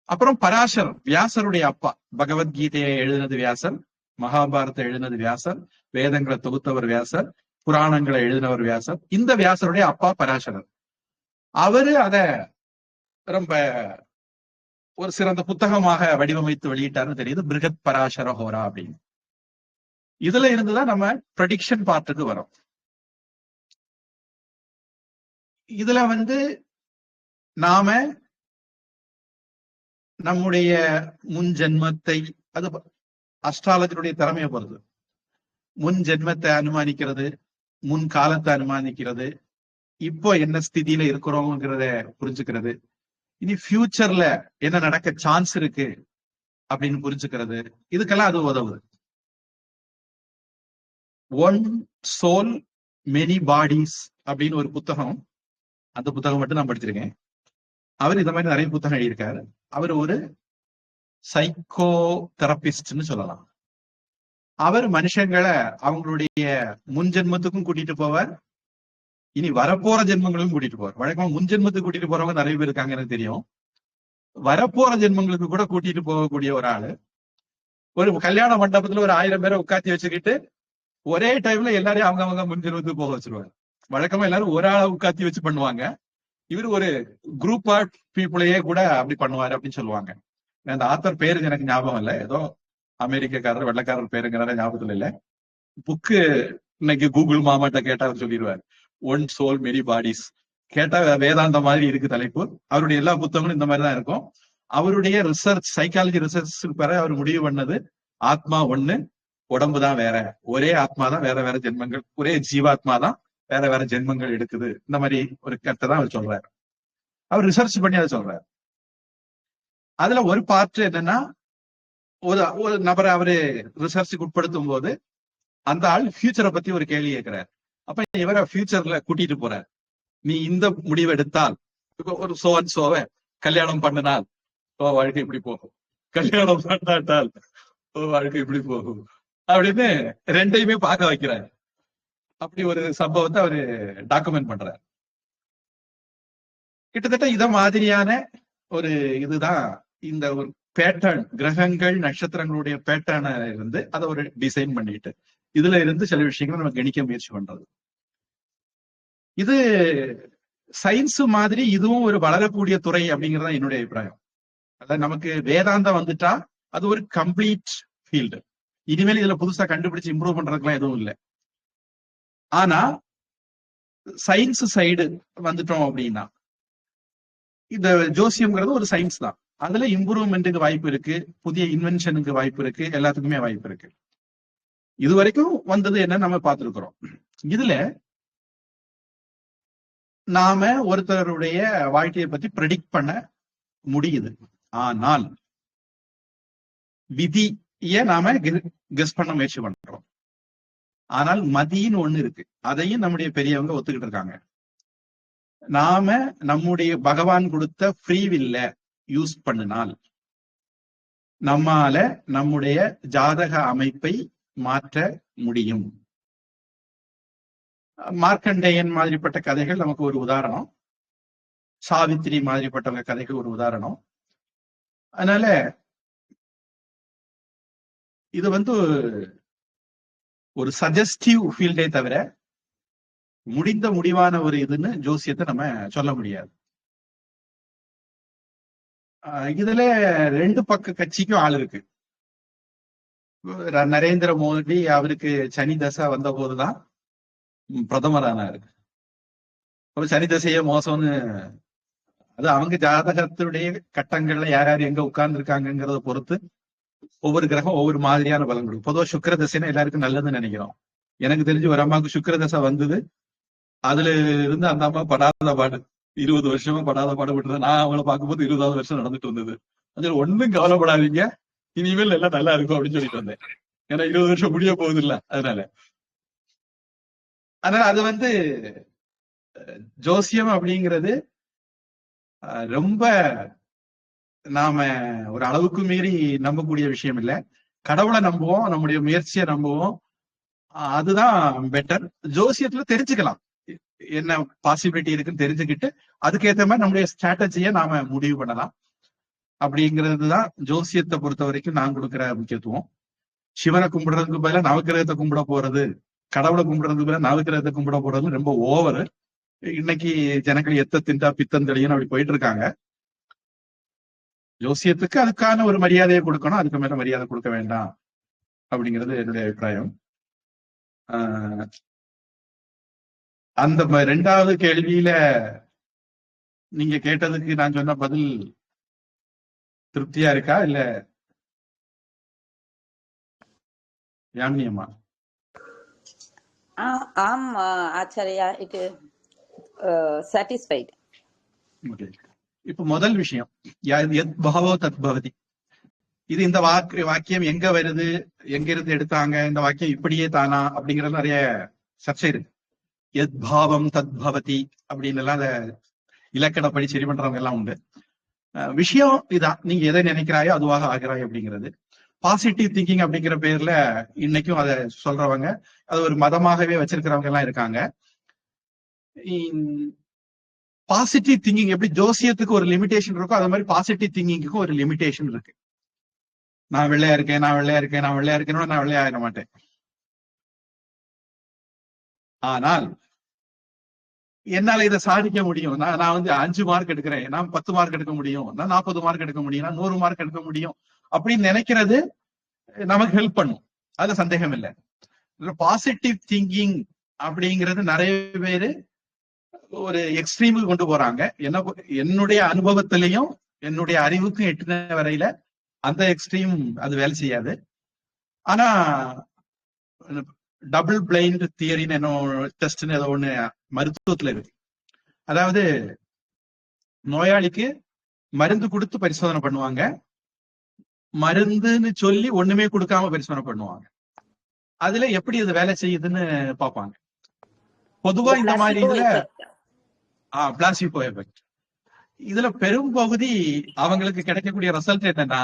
அப்புறம் பராசர், வியாசருடைய அப்பா, பகவத்கீதையை எழுதினது வியாசர், மகாபாரத்தை எழுதினது வியாசர், வேதங்களை தொகுத்தவர் வியாசர், புராணங்களை எழுதினவர் வியாசர். இந்த வியாசருடைய அப்பா பராசரர். அவரு அத ரொம்ப ஒரு சிறந்த புத்தகமாக வடிவமைத்து வெளியிட்டாருன்னு தெரியுது, பிருகத் பராசர ஹோரா அப்படின்னு. இதுல இருந்துதான் நம்ம ப்ரெடிக்ஷன் பார்ட்டுக்கு வரோம். இதுல வந்து நாம நம்முடைய முன் ஜென்மத்தை, அது அஸ்ட்ராலஜியுடைய திறமையை பொறுத்து, முன் ஜென்மத்தை அனுமானிக்கிறது, முன் காலத்தை அனுமானிக்கிறது, இப்போ என்ன ஸ்திதியில இருக்கிறோங்கிறத புரிஞ்சுக்கிறது, இனி ஃபியூச்சர்ல என்ன நடக்க சான்ஸ் இருக்கு அப்படின்னு புரிஞ்சுக்கிறது, இதுக்கெல்லாம் அது உதவுது. ஒன் சோல் மெனி பாடிஸ் அப்படின்னு ஒரு புத்தகம், அந்த புத்தகம் மட்டும் நான் படிச்சிருக்கேன். அவர் இந்த மாதிரி நிறைய புத்தகம் எழுதியிருக்காரு. அவர் ஒரு சைக்கோ தெரபிஸ்ட்னு சொல்லலாம். அவர் மனுஷங்களை அவங்களுடைய முன் ஜென்மத்துக்கும் கூட்டிட்டு போவார், இனி வரப்போற ஜென்மங்களுக்கும் கூட்டிட்டு போவார். வழக்கமா முன் ஜென்மத்துக்கு கூட்டிட்டு போறவங்க நிறைய பேர் இருக்காங்க, எனக்கு தெரியும். வரப்போற ஜென்மங்களுக்கு கூட கூட்டிட்டு போகக்கூடிய ஒரு ஆளு. ஒரு கல்யாண மண்டபத்துல ஒரு 1000 பேரை உட்காத்தி வச்சுக்கிட்டு ஒரே டைம்ல எல்லாரையும் அவங்க முன் ஜென்மத்துக்கு போக வச்சிருவாங்க. வழக்கமா எல்லாரும் ஒரு ஆளை உட்காத்தி வச்சு பண்ணுவாங்க. இவர் ஒரு குரூப் ஆஃப் பீப்புளையே கூட அப்படி பண்ணுவாரு அப்படின்னு சொல்லுவாங்க. அந்த ஆத்தர் பேரு எனக்கு ஞாபகம் இல்லை, ஏதோ அமெரிக்கக்காரர் வெள்ளக்காரர் பேருங்கிறத ஞாபகத்துல இல்லை. புக்கு இன்னைக்கு கூகுள் மாமாட்ட கேட்டா அவர் சொல்லிடுவார், ஒன் சோல் மெனி பாடிஸ். கேட்டா வேதாந்த மாதிரி இருக்கு தலைப்பு. அவருடைய எல்லா புத்தகங்களும் இந்த மாதிரி தான் இருக்கும். அவருடைய ரிசர்ச், சைக்காலஜி ரிசர்ச் பெற அவர் முடிவு பண்ணது, ஆத்மா ஒண்ணு, உடம்பு தான் வேற, ஒரே ஆத்மா தான் வேற வேற ஜென்மங்கள், ஒரே ஜீவாத்மா தான் வேற வேற ஜென்மங்கள் எடுக்குது. இந்த மாதிரி ஒரு கருத்தை தான் அவர் சொல்றாரு. அவர் ரிசர்ச் பண்ணி அதை சொல்றாரு. அதுல ஒரு பார்ட் என்னன்னா, ஒரு நபரை அவரு ரிசர்ச்சுக்கு உட்படுத்தும் போது அந்த ஆள் ஃபியூச்சரை பத்தி ஒரு கேள்வி கேட்கிறார். அப்ப இவரை ஃபியூச்சர்ல கூட்டிட்டு போறார். நீ இந்த முடிவு எடுத்தால், ஒரு சோவை கல்யாணம் பண்ணினால் வாழ்க்கை இப்படி போகும், கல்யாணம் பண்ணாட்டால் வாழ்க்கை இப்படி போகும் அப்படின்னு ரெண்டையுமே பார்க்க வைக்கிறார். அப்படி ஒரு சம்பவத்தை அவரு டாக்குமெண்ட் பண்றாரு. கிட்டத்தட்ட இத மாதிரியான ஒரு இதுதான் இந்த ஒரு பேட்டர்ன், கிரகங்கள் நட்சத்திரங்களுடைய பேட்டர்னை இருந்து அதை ஒரு டிசைன் பண்ணிட்டு இதுல இருந்து சில விஷயங்களை நம்ம கணிக்க முயற்சி பண்றது. இது சயின்ஸ் மாதிரி இதுவும் ஒரு வளரக்கூடிய துறை அப்படிங்கறத என்னுடைய அபிப்பிராயம். அதாவது நமக்கு வேதாந்தம் வந்துட்டா அது ஒரு கம்ப்ளீட் ஃபீல்டு. இனிமேல் இதுல புதுசா கண்டுபிடிச்சு இம்ப்ரூவ் பண்றதுக்குலாம் எதுவும் இல்லை. ஆனா சயின்ஸ் சைடு வந்துட்டோம் அப்படின்னா இந்த ஜோசியம்ங்கிறது ஒரு சயின்ஸ் தான். அதுல இம்ப்ரூவ்மெண்ட்டுக்கு வாய்ப்பு இருக்கு, புதிய இன்வென்ஷனுக்கு வாய்ப்பு இருக்கு, எல்லாத்துக்குமே வாய்ப்பு இருக்கு. இது வரைக்கும் வந்தது என்ன நம்ம பார்த்திருக்கிறோம். இதுல நாம ஒருத்தருடைய வாழ்க்கையை பத்தி ப்ரெடிக்ட் பண்ண முடியுது. ஆனால் விதிய நாம கெஸ் பண்ண முயற்சி பண்றோம். ஆனால் மதின்னு ஒண்ணு இருக்கு, அதையும் நம்முடைய பெரியவங்க ஒத்துக்கிட்டு இருக்காங்க. நாம நம்முடைய பகவான் கொடுத்த ஃப்ரீ வில்ல யூஸ் பண்ணினால் நம்மால நம்முடைய ஜாதக அமைப்பை மாற்ற முடியும். மார்க்கண்டேயன் மாதிரிப்பட்ட கதைகள் நமக்கு ஒரு உதாரணம், சாவித்திரி மாதிரிப்பட்ட கதைகள் ஒரு உதாரணம். அதனால இது ஒரு சஜஸ்டிவ் ஃபீல்டே தவிர முடிந்த முடிவான ஒரு இதுன்னு ஜோசியத்தை நம்ம சொல்ல முடியாது. இதுல ரெண்டு பக்க கட்சிக்கும் ஆள் இருக்கு. நரேந்திர மோடி அவருக்கு சனி தசை வந்த போதுதான் பிரதமரானாரு. சனி தசையே மோசம்னு, அது அவங்க ஜாதகத்துடைய கட்டங்கள்ல யார் யார் எங்க உட்கார்ந்து இருக்காங்கிறத பொறுத்து ஒவ்வொரு கிரகம் ஒவ்வொரு மாதிரியான பலன் கொடுக்கும். பொதுவா சுக்கிர தசைன்னா எல்லாருக்கும் நல்லதுன்னு நினைக்கிறோம். எனக்கு தெரிஞ்சு ஒரு அம்மாவுக்கு சுக்கிர தசை வந்தது, அதுல இருந்து அந்த அம்மா படாத பாடு, 20 வருஷமா படாத பாடுபட்டு, நான் அவங்கள பார்க்கும்போது 20வது வருஷம் நடந்துட்டு வந்தது. அதுல ஒண்ணும் கவலைப்படாதீங்க, இனிமேல் எல்லாம் நல்லா இருக்கும் அப்படின்னு சொல்லிட்டு வந்தேன். ஏன்னா 20 வருஷம் முடிய போகுது இல்ல, அதனால அது ஜோசியம் அப்படிங்கிறது ரொம்ப நாம ஒரு அளவுக்கு மீறி நம்பக்கூடிய விஷயம் இல்ல. கடவுளை நம்புவோம், நம்முடைய முயற்சியை நம்புவோம், அதுதான் பெட்டர். ஜோசியத்துல தெரிஞ்சுக்கலாம் என்ன பாசிபிலிட்டி இருக்குன்னு தெரிஞ்சுக்கிட்டு அதுக்கேற்ற மாதிரி நம்முடைய ஸ்ட்ராட்டஜியை நாம முடிவு பண்ணலாம். அப்படிங்கிறதுதான் ஜோசியத்தை பொறுத்த வரைக்கும் நான் கொடுக்குற முக்கியத்துவம். சிவனை கும்பிடுறதுக்கு பதிலா நவக்கிரகத்தை கும்பிட போறது, கடவுளை கும்பிடுறதுக்கு பதிலா நவக்கிரகத்தை கும்பிட போறது ரொம்ப ஓவர். இன்னைக்கு ஜனங்கள் எத்த திண்டா பித்தம் தெளியன்னு அப்படி போயிட்டு இருக்காங்க. ஜோசியத்துக்கு அதுக்கான ஒரு மரியாதையை கொடுக்கணும், அதுக்கு மேல மரியாதை கொடுக்க வேண்டாம் அப்படிங்கிறது என்னுடைய அபிப்பிராயம். அந்த ரெண்டாவது கேள்வியில நீங்க கேட்டதுக்கு நான் சொன்ன பதில் திருப்தியா இருக்கா இல்ல யாமினியம்மா? ஆமா ஆச்சாரியா, இட் சாட்டிஸ்ஃபைட். ஓகே, இப்ப முதல் விஷயம் எத் பாவோ தத் பவதி. இது இந்த வாக்கியம் எங்க வருது, எங்க இருந்து எடுத்தாங்க, இந்த வாக்கியம் இப்படியே தானா அப்படிங்கிறது நிறைய சர்ச்சை இருக்கு. எத் பாவம் தத் பவதி அப்படின்னு எல்லாம் அந்த இலக்கணப்படி சரி பண்றவங்க எல்லாம் உண்டு. விஷயம் இதான், நீங்க எதை நினைக்கிறாயோ அதுவாக ஆகிறாய் அப்படிங்கிறது. பாசிட்டிவ் திங்கிங் அப்படிங்கிற பேர்ல இன்னைக்கும் அதை சொல்றவங்க, அது ஒரு மதமாகவே வச்சிருக்கிறவங்க எல்லாம் இருக்காங்க. பாசிட்டிவ் திங்கிங் எப்படி ஜோசியத்துக்கு ஒரு லிமிடேஷன் இருக்கோ, அது மாதிரி பாசிட்டிவ் திங்கிங்க்கு ஒரு லிமிடேஷன் இருக்கு. நான் வெள்ளையா இருக்கேன், நான் வெள்ளையா இருக்கேன், நான் வெள்ளையா இருக்கேன்னு நான் வெள்ளையா ஆக மாட்டேன். ஆனால் என்னால இதை சாதிக்க முடியும். நான் 5 மார்க் எடுக்கிறேன், நான் 10 மார்க் எடுக்க முடியும், நான் 40 மார்க் எடுக்க முடியும், நான் 100 மார்க் எடுக்க முடியும் அப்படின்னு நினைக்கிறது நமக்கு ஹெல்ப் பண்ணும், அது சந்தேகம் இல்லை. பாசிட்டிவ் திங்கிங் அப்படிங்கிறது நிறைய பேரு ஒரு எக்ஸ்ட்ரீமுக்கு கொண்டு போறாங்க. என்னுடைய அனுபவத்திலையும் என்னுடைய அறிவுக்கும் எட்டின வரையில அந்த எக்ஸ்ட்ரீம் அது வேலை செய்யாது. ஆனா டபுள் பிளைண்ட் தியரின்னு என்ன டெஸ்ட்னு ஏதோ ஒண்ணு மருத்துவத்துல இருக்கு. அதாவது நோயாளிக்கு மருந்து கொடுத்து பரிசோதனை பண்ணுவாங்க, மருந்துன்னு சொல்லி ஒண்ணுமே கொடுக்காம பரிசோதனை பண்ணுவாங்க. அதுல எப்படி அது வேலை செய்யுதுன்னு பார்ப்பாங்க. பொதுவா இந்த மாதிரி இதுல பிளாசிபோ எஃபெக்ட், இதுல பெரும் பகுதி அவங்களுக்கு கிடைக்கக்கூடிய ரிசல்ட் என்னன்னா,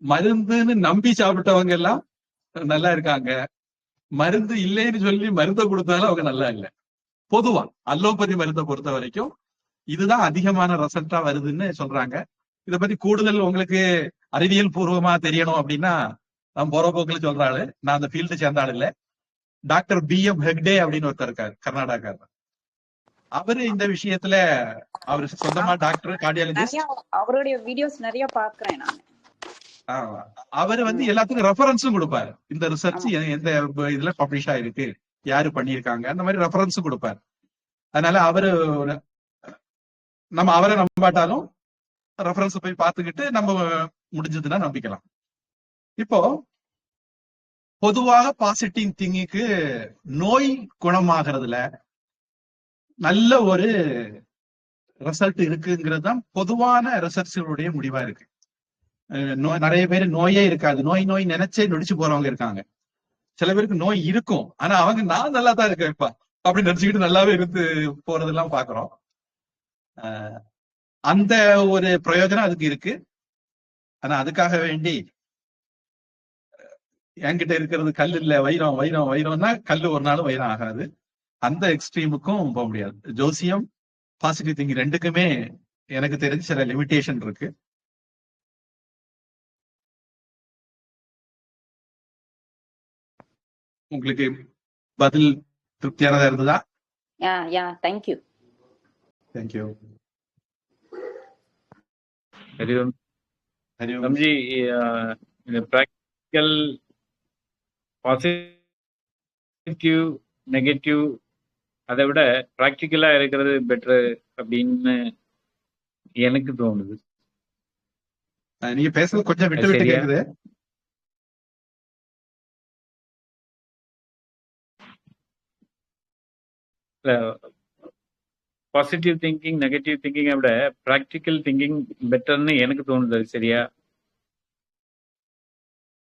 மருந்துன்னு நம்பி சாப்பிட்டவங்க எல்லாம் நல்லா இருக்காங்க, மருந்து இல்லைன்னு சொல்லி மருந்தை கொடுத்தாலும் அவங்க நல்லா இல்லை. பொதுவா அலோபதி மருந்தை பொறுத்த வரைக்கும் இதுதான் அதிகமான ரிசல்ட்டா வருதுன்னு சொல்றாங்க. இதை பத்தி கூடுதல் உங்களுக்கு அறிவியல் பூர்வமா தெரியணும் அப்படின்னா நான் போற போக்குல சொல்றாரு, நான் அந்த ஃபீல்டு சேர்ந்த ஆள் இல்ல. டாக்டர் BM ஹெக்டே அப்படின்னு ஒருத்தர் இருக்காரு, கர்நாடகாக்காரர். அவரு இந்த விஷயத்துல அவரு சொந்தமா டாக்டர், கார்டியாலஜிஸ்ட். அவருடைய வீடியோஸ் நிறைய பாக்குறேன் நான். அவரு எல்லாத்துக்கும் ரெஃபரன்ஸும் கொடுப்பாரு. இந்த ரிசர்ச் எந்த இதுல பப்ளிஷ் ஆயிருக்கு, யாரு பண்ணியிருக்காங்க, அந்த மாதிரி ரெஃபரன்ஸும் கொடுப்பாரு. அதனால அவரு நம்ம அவரை நம்பாட்டாலும் ரெஃபரன்ஸ் போய் பார்த்துக்கிட்டு நம்ம முடிஞ்சதுன்னா நம்பிக்கலாம். இப்போ பொதுவாக பாசிட்டிவ் திங்கிங்க்கு நோய் குணமாகறதுல நல்ல ஒரு ரிசல்ட் இருக்குங்கிறது தான் பொதுவான ரிசர்ச்சுடைய முடிவா இருக்கு. நிறைய பேர் நோயே இருக்காது, நோய் நோய் நினைச்சே நொடிச்சு போறவங்க இருக்காங்க. சில பேருக்கு நோய் இருக்கும், ஆனா அவங்க நான் நல்லா தான் இருக்கேன் இப்ப அப்படி நினைச்சுக்கிட்டு நல்லாவே இருந்து போறதெல்லாம் பாக்குறோம். அந்த ஒரு பிரயோஜனம் அதுக்கு இருக்கு. ஆனா அதுக்காக வேண்டி என்கிட்ட இருக்கிறது கல் இல்ல வைரம், வைரம் வைரம்னா கல்லு ஒரு நாள் வைரம் ஆகாது. அந்த எக்ஸ்ட்ரீமுக்கும் போக முடியாது. ஜோசியம் பாசிட்டிவ் திங்கிங் ரெண்டுக்குமே எனக்கு தெரிஞ்சு சில லிமிடேஷன் இருக்கு. உங்களுக்கு பதில் திருப்தியானதா இருந்ததா? தேங்க்யூ. தேங்க்யூ. ஹரிஓம். தம்பி, இந்த ப்ராக்டிக்கல் பாசிட்டிவ் நெகட்டிவ் அதை விட ப்ராக்டிக்கலா இருக்கிறது பெட்டர் அப்படின்னு எனக்கு தோணுது. நீங்க பேசுறது கொஞ்சம் விட்டு விட்டு கேக்குது. பாசிட்டிவ் திங்கிங் நெகட்டிவ் திங்கிங்கை விட ப்ராக்டிக்கல் திங்கிங் பெட்டர்னு எனக்கு தோணுது. சரியா?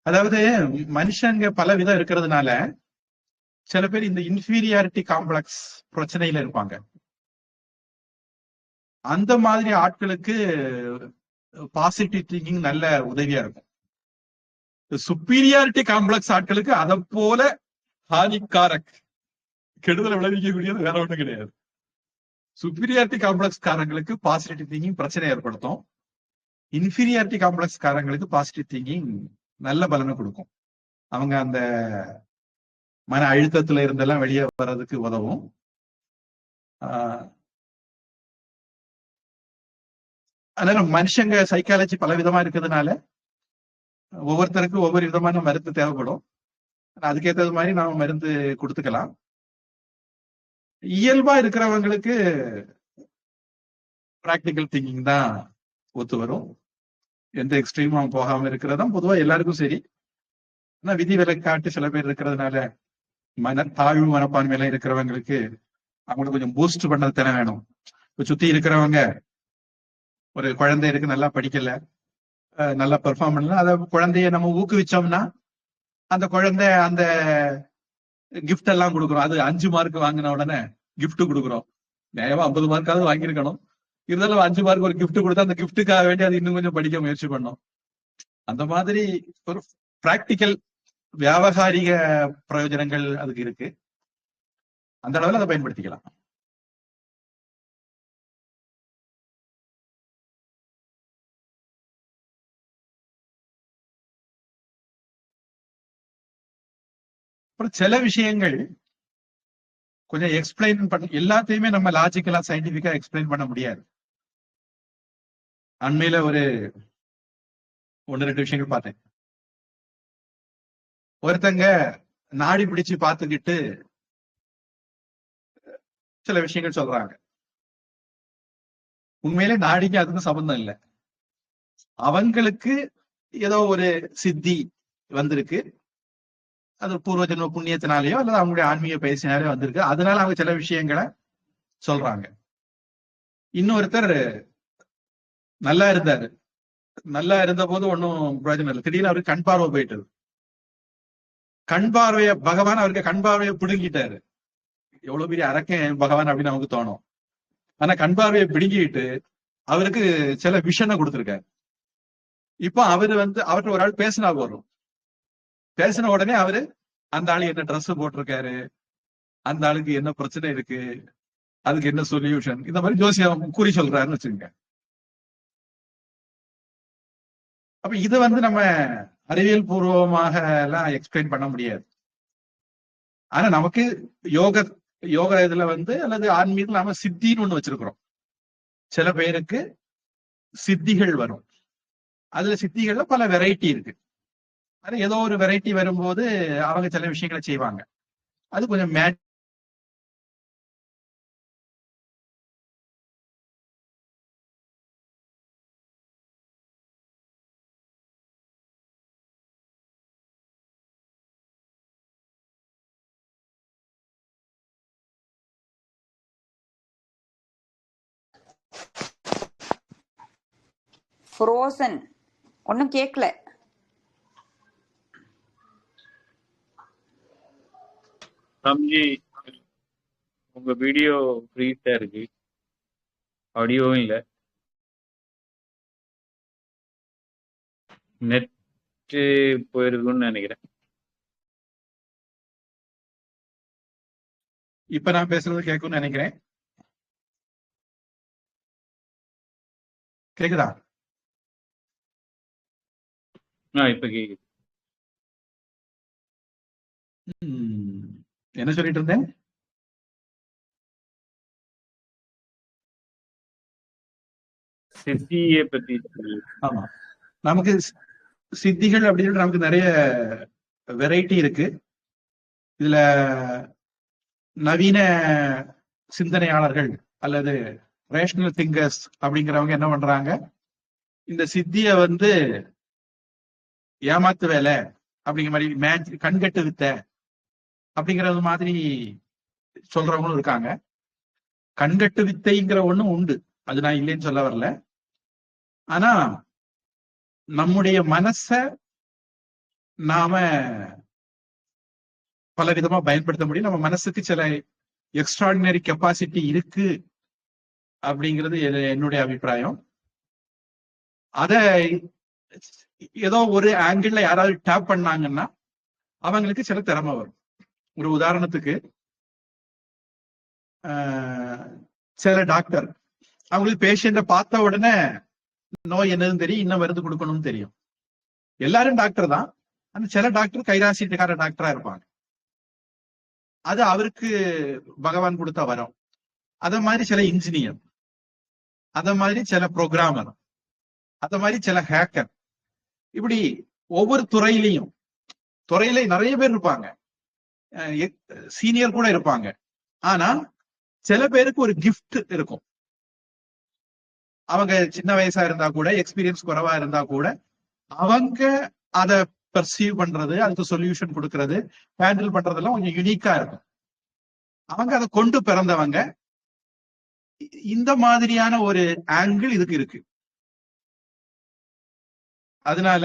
அதாவது மனுஷங்க பல விதம் இருக்கிறதுனால சில பேர் இந்த இன்ஃபீரியாரிட்டி காம்ப்ளெக்ஸ் பிரச்சனையில இருப்பாங்க. அந்த மாதிரி ஆட்களுக்கு பாசிட்டிவ் திங்கிங் நல்ல உதவியா இருக்கும். சுப்பீரியாரிட்டி காம்ப்ளெக்ஸ் ஆட்களுக்கு அதை போல ஹானிகாரக் கெடுதலை விளைவிக்கக்கூடியது வேற ஒண்ணும் கிடையாது. சுப்பீரியாரிட்டி காம்ப்ளெக்ஸ் காரங்களுக்கு பாசிட்டிவ் திங்கிங் பிரச்சனை ஏற்படுத்தும். இன்ஃபீரியாரிட்டி காம்ப்ளெக்ஸ் காரங்களுக்கு பாசிட்டிவ் திங்கிங் நல்ல பலனை கொடுக்கும். அவங்க அந்த மன அழுத்தத்துல இருந்தெல்லாம் வெளியே வர்றதுக்கு உதவும். அதனால மனுஷங்க சைக்காலஜி பல விதமா இருக்கிறதுனால ஒவ்வொருத்தருக்கும் ஒவ்வொரு விதமான மருந்து தேவைப்படும். அதுக்கேற்றது மாதிரி நாம மருந்து கொடுத்துக்கலாம். இயல்பா இருக்கிறவங்களுக்கு பிராக்டிக்கல் திங்கிங் தான் ஒத்து வரும். எந்த எக்ஸ்ட்ரீமும் போகாம இருக்கிறதா பொதுவா எல்லாருக்கும் சரி. ஆனா விதி விலக்காட்டு சில பேர் இருக்கிறதுனால தாழ்வு மனப்பான்மையில இருக்கிறவங்களுக்கு அவங்களுக்கு கொஞ்சம் பூஸ்ட் பண்ணது தானே வேணும். இப்ப சுத்தி இருக்கிறவங்க ஒரு குழந்தை இருக்கு, நல்லா படிக்கல, நல்லா பெர்ஃபார்ம் பண்ணல, அதை குழந்தைய நம்ம ஊக்குவிச்சோம்னா அந்த குழந்தை அந்த கிஃப்ட் எல்லாம் கொடுக்குறோம். அது 5 மார்க் வாங்கின உடனே கிஃப்ட் கொடுக்குறோம். நியாயமா 50 மார்க்காவது வாங்கியிருக்கணும். இருந்தாலும் 5 மார்க் ஒரு கிஃப்ட் கொடுத்தா அந்த கிஃப்ட்டுக்காக வேண்டி அது இன்னும் கொஞ்சம் படிக்க முயற்சி பண்ணோம். அந்த மாதிரி ஒரு பிராக்டிக்கல் வியாபகாரிக பிரயோஜனங்கள் அதுக்கு இருக்கு. அந்த அளவில் அதை பயன்படுத்திக்கலாம். அப்புறம் சில விஷயங்கள் கொஞ்சம் எக்ஸ்பிளைன் பண்ண, எல்லாத்தையுமே நம்ம லாஜிக்கலா சயின்டிபிக்கா எக்ஸ்பிளைன் பண்ண முடியாது. அண்மையில ஒரு 1-2 விஷயங்கள் பார்த்தேன். ஒருத்தங்க நாடி பிடிச்சு பார்த்துக்கிட்டு சில விஷயங்கள் சொல்றாங்க. உண்மையிலே நாடிக்கு அதுக்கும் சம்பந்தம் இல்லை. அவங்களுக்கு ஏதோ ஒரு சித்தி வந்திருக்கு, அது பூர்வ ஜென்ம புண்ணியத்தினாலேயோ அல்லது அவங்களுடைய ஆன்மீக பயிற்சினாலேயோ வந்திருக்கு. அதனால அவங்க சில விஷயங்களை சொல்றாங்க. இன்னொருத்தர் நல்லா இருந்தாரு, நல்லா இருந்த போது ஒன்னும் பிரயோஜனம் இல்லை, திடீர்னு அவருக்கு கண் பார்வை போயிட்டது. கண் பார்வைய பகவான் அவருக்கு கண் பார்வையை பிடுங்கிட்டாரு. எவ்வளவு பெரிய அரக்கன் பகவான் அப்படின்னு நமக்கு தோணும். ஆனா கண் பார்வையை பிடுங்கிட்டு அவருக்கு சில விஷனை கொடுத்திருக்காரு. இப்போ அவரு அவர்கிட்ட ஒரு ஆள் பேசினா போறோம், பேசின உடனே அவரு அந்த ஆளு என்ன ட்ரெஸ் போட்டிருக்காரு, அந்த ஆளுக்கு என்ன பிரச்சனை இருக்கு, அதுக்கு என்ன சொல்யூஷன், இந்த மாதிரி ஜோசியம் கூறி சொல்றாருன்னு வச்சுக்கோங்க. அப்ப இது நம்ம அறிவியல் பூர்வமாக எல்லாம் எக்ஸ்பிளைன் பண்ண முடியாது. ஆனா நமக்கு யோக இதுல அல்லது ஆன்மீகத்துல நாம சித்தின்னு ஒண்ணு வச்சிருக்கிறோம். சில பேருக்கு சித்திகள் வரும். அதுல சித்திகள்ல பல வெரைட்டி இருக்கு. அது ஏதோ ஒரு வெரைட்டி வரும்போது அவங்க சில விஷயங்களை செய்வாங்க. அது கொஞ்சம் ஃப்ரோசன். ஒன்றும் கேட்கல. ராம்ஜி, உங்க வீடியோ ஃப்ரீஸா இருக்கு, ஆடியோவும் இல்ல. நெட் போயிருக்குன்னு நினைக்கிறேன். இப்ப நான் பேசுறது கேட்கும்னு நினைக்கிறேன். கேக்குதா? இப்ப கேக்குது. என்ன சொல்லிட்டு இருந்தேன்? சித்தியை பத்தி. ஆமா, நமக்கு சித்திகள் அப்படின்னு நமக்கு நிறைய வெரைட்டி இருக்கு. இதுல நவீன சிந்தனையாளர்கள் அல்லது ரேஷனல் திங்கர்ஸ் அப்படிங்கிறவங்க என்ன பண்றாங்க, இந்த சித்திய ஏமாத்து வேலை அப்படிங்கிற மாதிரி, கண்கட்டு வித்தை அப்படிங்கிறது மாதிரி சொல்றவங்களும் இருக்காங்க. கண்கட்டு வித்தைங்கிற ஒண்ணும் உண்டு, அது நான் இல்லைன்னு சொல்ல வரல. ஆனா நம்முடைய மனச நாம பல விதமா பயன்படுத்த முடியும். நம்ம மனசுக்கு சில எக்ஸ்ட்ராடினரி கெப்பாசிட்டி இருக்கு அப்படிங்கிறது என்னுடைய அபிப்பிராயம். அத ஏதோ ஒரு ஆங்கிள் யாராவது டேப் பண்ணாங்கன்னா அவங்களுக்கு சில திறமை வரும். ஒரு உதாரணத்துக்கு, சில டாக்டர் அவங்களுக்கு பேஷண்ட பார்த்த உடனே நோய் என்னதுன்னு தெரியும், இன்னும் மருந்து கொடுக்கணும்னு தெரியும். எல்லாரும் டாக்டர் தான், அந்த சில டாக்டர் கைராசிக்கார டாக்டரா இருப்பாங்க. அது அவருக்கு பகவான் கொடுத்த வரம். அத மாதிரி சில இன்ஜினியர், அத மாதிரி சில புரோகிராமர், அத மாதிரி சில ஹேக்கர், இப்படி ஒவ்வொரு துறையிலையும் நிறைய பேர் இருப்பாங்க, சீனியர் கூட இருப்பாங்க. ஆனா சில பேருக்கு ஒரு கிஃப்ட் இருக்கும். அவங்க சின்ன வயசா இருந்தா கூட, எக்ஸ்பீரியன்ஸ் குறைவா இருந்தா கூட, அவங்க அதை பர்சீவ் பண்றது, அதுக்கு சொல்யூஷன் கொடுக்கறது, ஹேண்டில் பண்றதெல்லாம் கொஞ்சம் யூனிக்கா இருக்கும். அவங்க அதை கொண்டு பிறந்தவங்க. இந்த மாதிரியான ஒரு ஆங்கிள் இதுக்கு இருக்கு. அதனால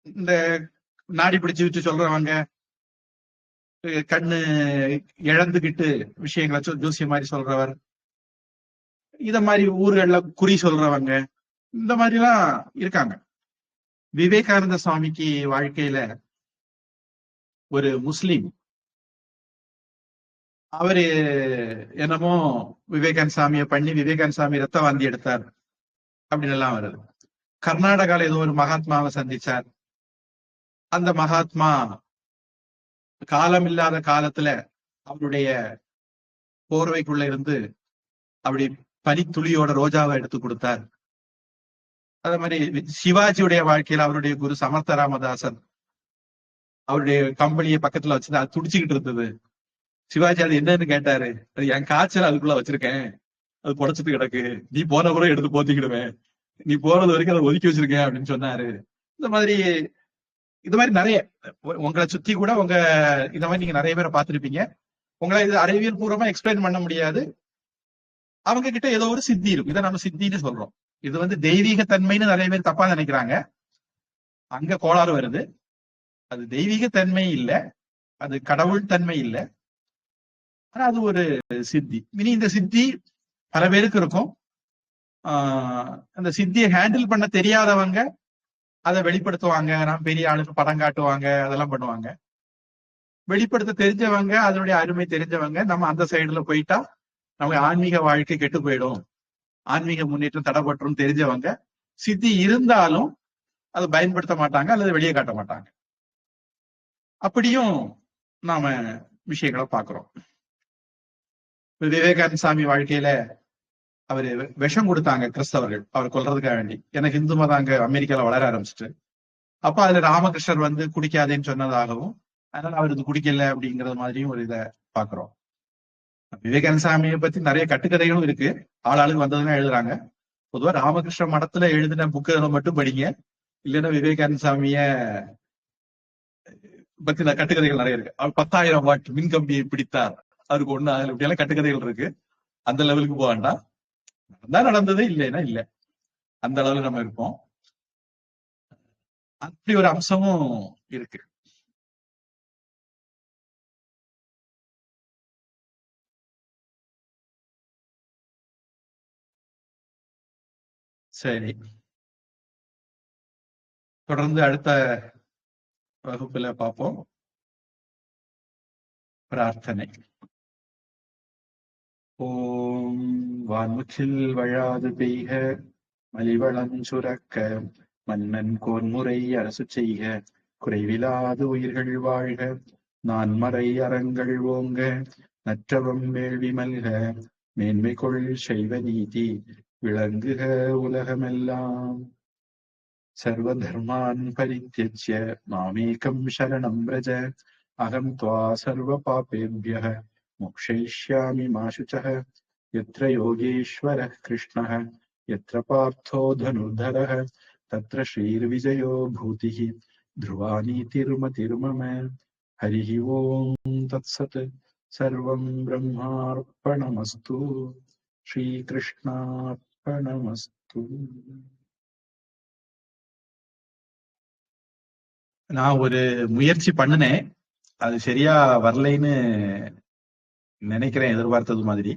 இந்த நாடி பிடிச்சு வச்சு சொல்றவங்க, கண்ணு இழந்துகிட்டு விஷயங்களை ஜோசிய மாதிரி சொல்றவர், இத மாதிரி ஊர்கள்ல குறி சொல்றவங்க, இந்த மாதிரி எல்லாம் இருக்காங்க. விவேகானந்த சுவாமிக்கு வாழ்க்கையில ஒரு முஸ்லிம், அவரு என்னமோ விவேகானந்த சாமியை பண்ணி விவேகானந்த சாமி ரத்த வாந்தி எடுத்தார் அப்படின்னு எல்லாம் வருது. கர்நாடகால ஏதோ ஒரு மகாத்மாவை சந்திச்சார். அந்த மகாத்மா காலம் இல்லாத காலத்துல அவருடைய போர்வைக்குள்ள இருந்து அப்படி பனித்துளியோட ரோஜாவை எடுத்து கொடுத்தார். அதே மாதிரி சிவாஜியுடைய வாழ்க்கையில அவருடைய குரு சமர்த்த ராமதாசன் அவருடைய கம்பெனியை பக்கத்துல வச்சு அது துடிச்சுக்கிட்டு இருந்தது. சிவாஜி அது என்னன்னு கேட்டாரு, அது என் காய்ச்சல் அதுக்குள்ள வச்சிருக்கேன், அது புடைச்சிட்டு கிடக்கு, நீ போன கூட எடுத்து போத்திக்கிடுவேன், நீ போறது வரைக்கும் அதை ஒதுக்கி வச்சிருக்கேன் அப்படின்னு சொன்னாரு. இந்த மாதிரி நிறைய உங்களை சுத்தி கூட இந்த மாதிரி நீங்க நிறைய பேரை பார்த்திருப்பீங்க. உங்களை இது அறிவியல் பூர்வமா எக்ஸ்பிளைன் பண்ண முடியாது. அவங்க கிட்ட ஏதோ ஒரு சித்தி இருக்கும். இதை நம்ம சித்தின்னு சொல்றோம். இது தெய்வீக தன்மைன்னு நிறைய பேர் தப்பா நினைக்கிறாங்க. அங்க கோளாறு வருது. அது தெய்வீக தன்மை இல்ல, அது கடவுள் தன்மை இல்ல, ஆனா அது ஒரு சித்தி. இனி இந்த சித்தி பல பேருக்கு இருக்கும். அந்த சித்தியை ஹேண்டில் பண்ண தெரியாதவங்க அதை வெளிப்படுத்துவாங்க, நான் பெரிய ஆளுக்கு படம் காட்டுவாங்க, அதெல்லாம் பண்ணுவாங்க. வெளிப்படுத்த தெரிஞ்சவங்க, அதனுடைய அருமை தெரிஞ்சவங்க, நம்ம அந்த சைடுல போயிட்டா நமக்கு ஆன்மீக வாழ்க்கை கெட்டு போயிடும், ஆன்மீக முன்னேற்றம் தடைபற்றும் தெரிஞ்சவங்க சித்தி இருந்தாலும் அதை பயன்படுத்த மாட்டாங்க அல்லது வெளியே காட்ட மாட்டாங்க. அப்படியும் நாம விஷயங்களை பாக்குறோம். விவேகானந்த சாமி வாழ்க்கையில அவரு விஷம் கொடுத்தாங்க கிறிஸ்தவர்கள், அவர் கொல்றதுக்காக வேண்டி. எனக்கு இந்து மதம் அங்க அமெரிக்கால வளர ஆரம்பிச்சுட்டு, அப்ப அதுல ராமகிருஷ்ணர் குடிக்காதேன்னு சொன்னதாகவும், அதனால அவர் இது குடிக்கல அப்படிங்கறது மாதிரியும் ஒரு இதை பாக்குறோம். விவேகானந்த சாமியை பத்தி நிறைய கட்டுக்கதைகளும் இருக்கு, ஆளாளுக்கு வந்ததுன்னா எழுதுறாங்க. பொதுவா ராமகிருஷ்ண மடத்துல எழுதின புக்குகளை மட்டும் படிங்க, இல்லைன்னா விவேகானந்த சாமிய பத்தி கட்டுக்கதைகள் நிறைய இருக்கு. அவர் 10,000 வாட் மின்கம்பியை பிடித்தார், அவருக்கு ஒண்ணு இப்படியெல்லாம் கட்டுக்கதைகள் இருக்கு. அந்த லெவலுக்கு போக வேண்டாம். நடந்தா நடந்தது, இல்லைன்னா இல்ல. அந்த அளவுல நம்ம இருப்போம். அப்படி ஒரு அம்சமும் இருக்கு. சரி, தொடர்ந்து அடுத்த வகுப்புல பார்ப்போம். பிரார்த்தனை. ஓம் வான்முற்றில் வழாது பெய்க, மலிவளம் சுரக்க, மன்னன் கோன்முறை அரசு செய்க, குறைவிலாது உயிர்கள் வாழ்க, நான்மறை அறங்கள் ஓங்க, நற்றவம் வேள்வி மல்க, மேன்மை கொள் செய்வ நீதி விளங்குக உலகமெல்லாம். சர்வ தர்மான் பரித்யஜ்ய மாமேகம் சரணம் வ்ரஜ, அகம் த்வா சர்வ பாபேभ्यः மோக்ஷயிஷ்யாமி மா சுசः. यत्र योगेश्वरः कृष्णः यत्र पार्थो धनुर्धरः तत्र श्रीर्विजयो भूतिः ध्रुवा नीतिर्मतिर्मम. हरिः ओम् तत्सत्. सर्वं ब्रह्मार्पणमस्तु. श्रीकृष्णार्पणमस्तु. நான் ஒரு முயற்சி பண்ணினேன், அது சரியா வரலைன்னு நினைக்கிறேன், எதிர்பார்த்தது மாதிரி.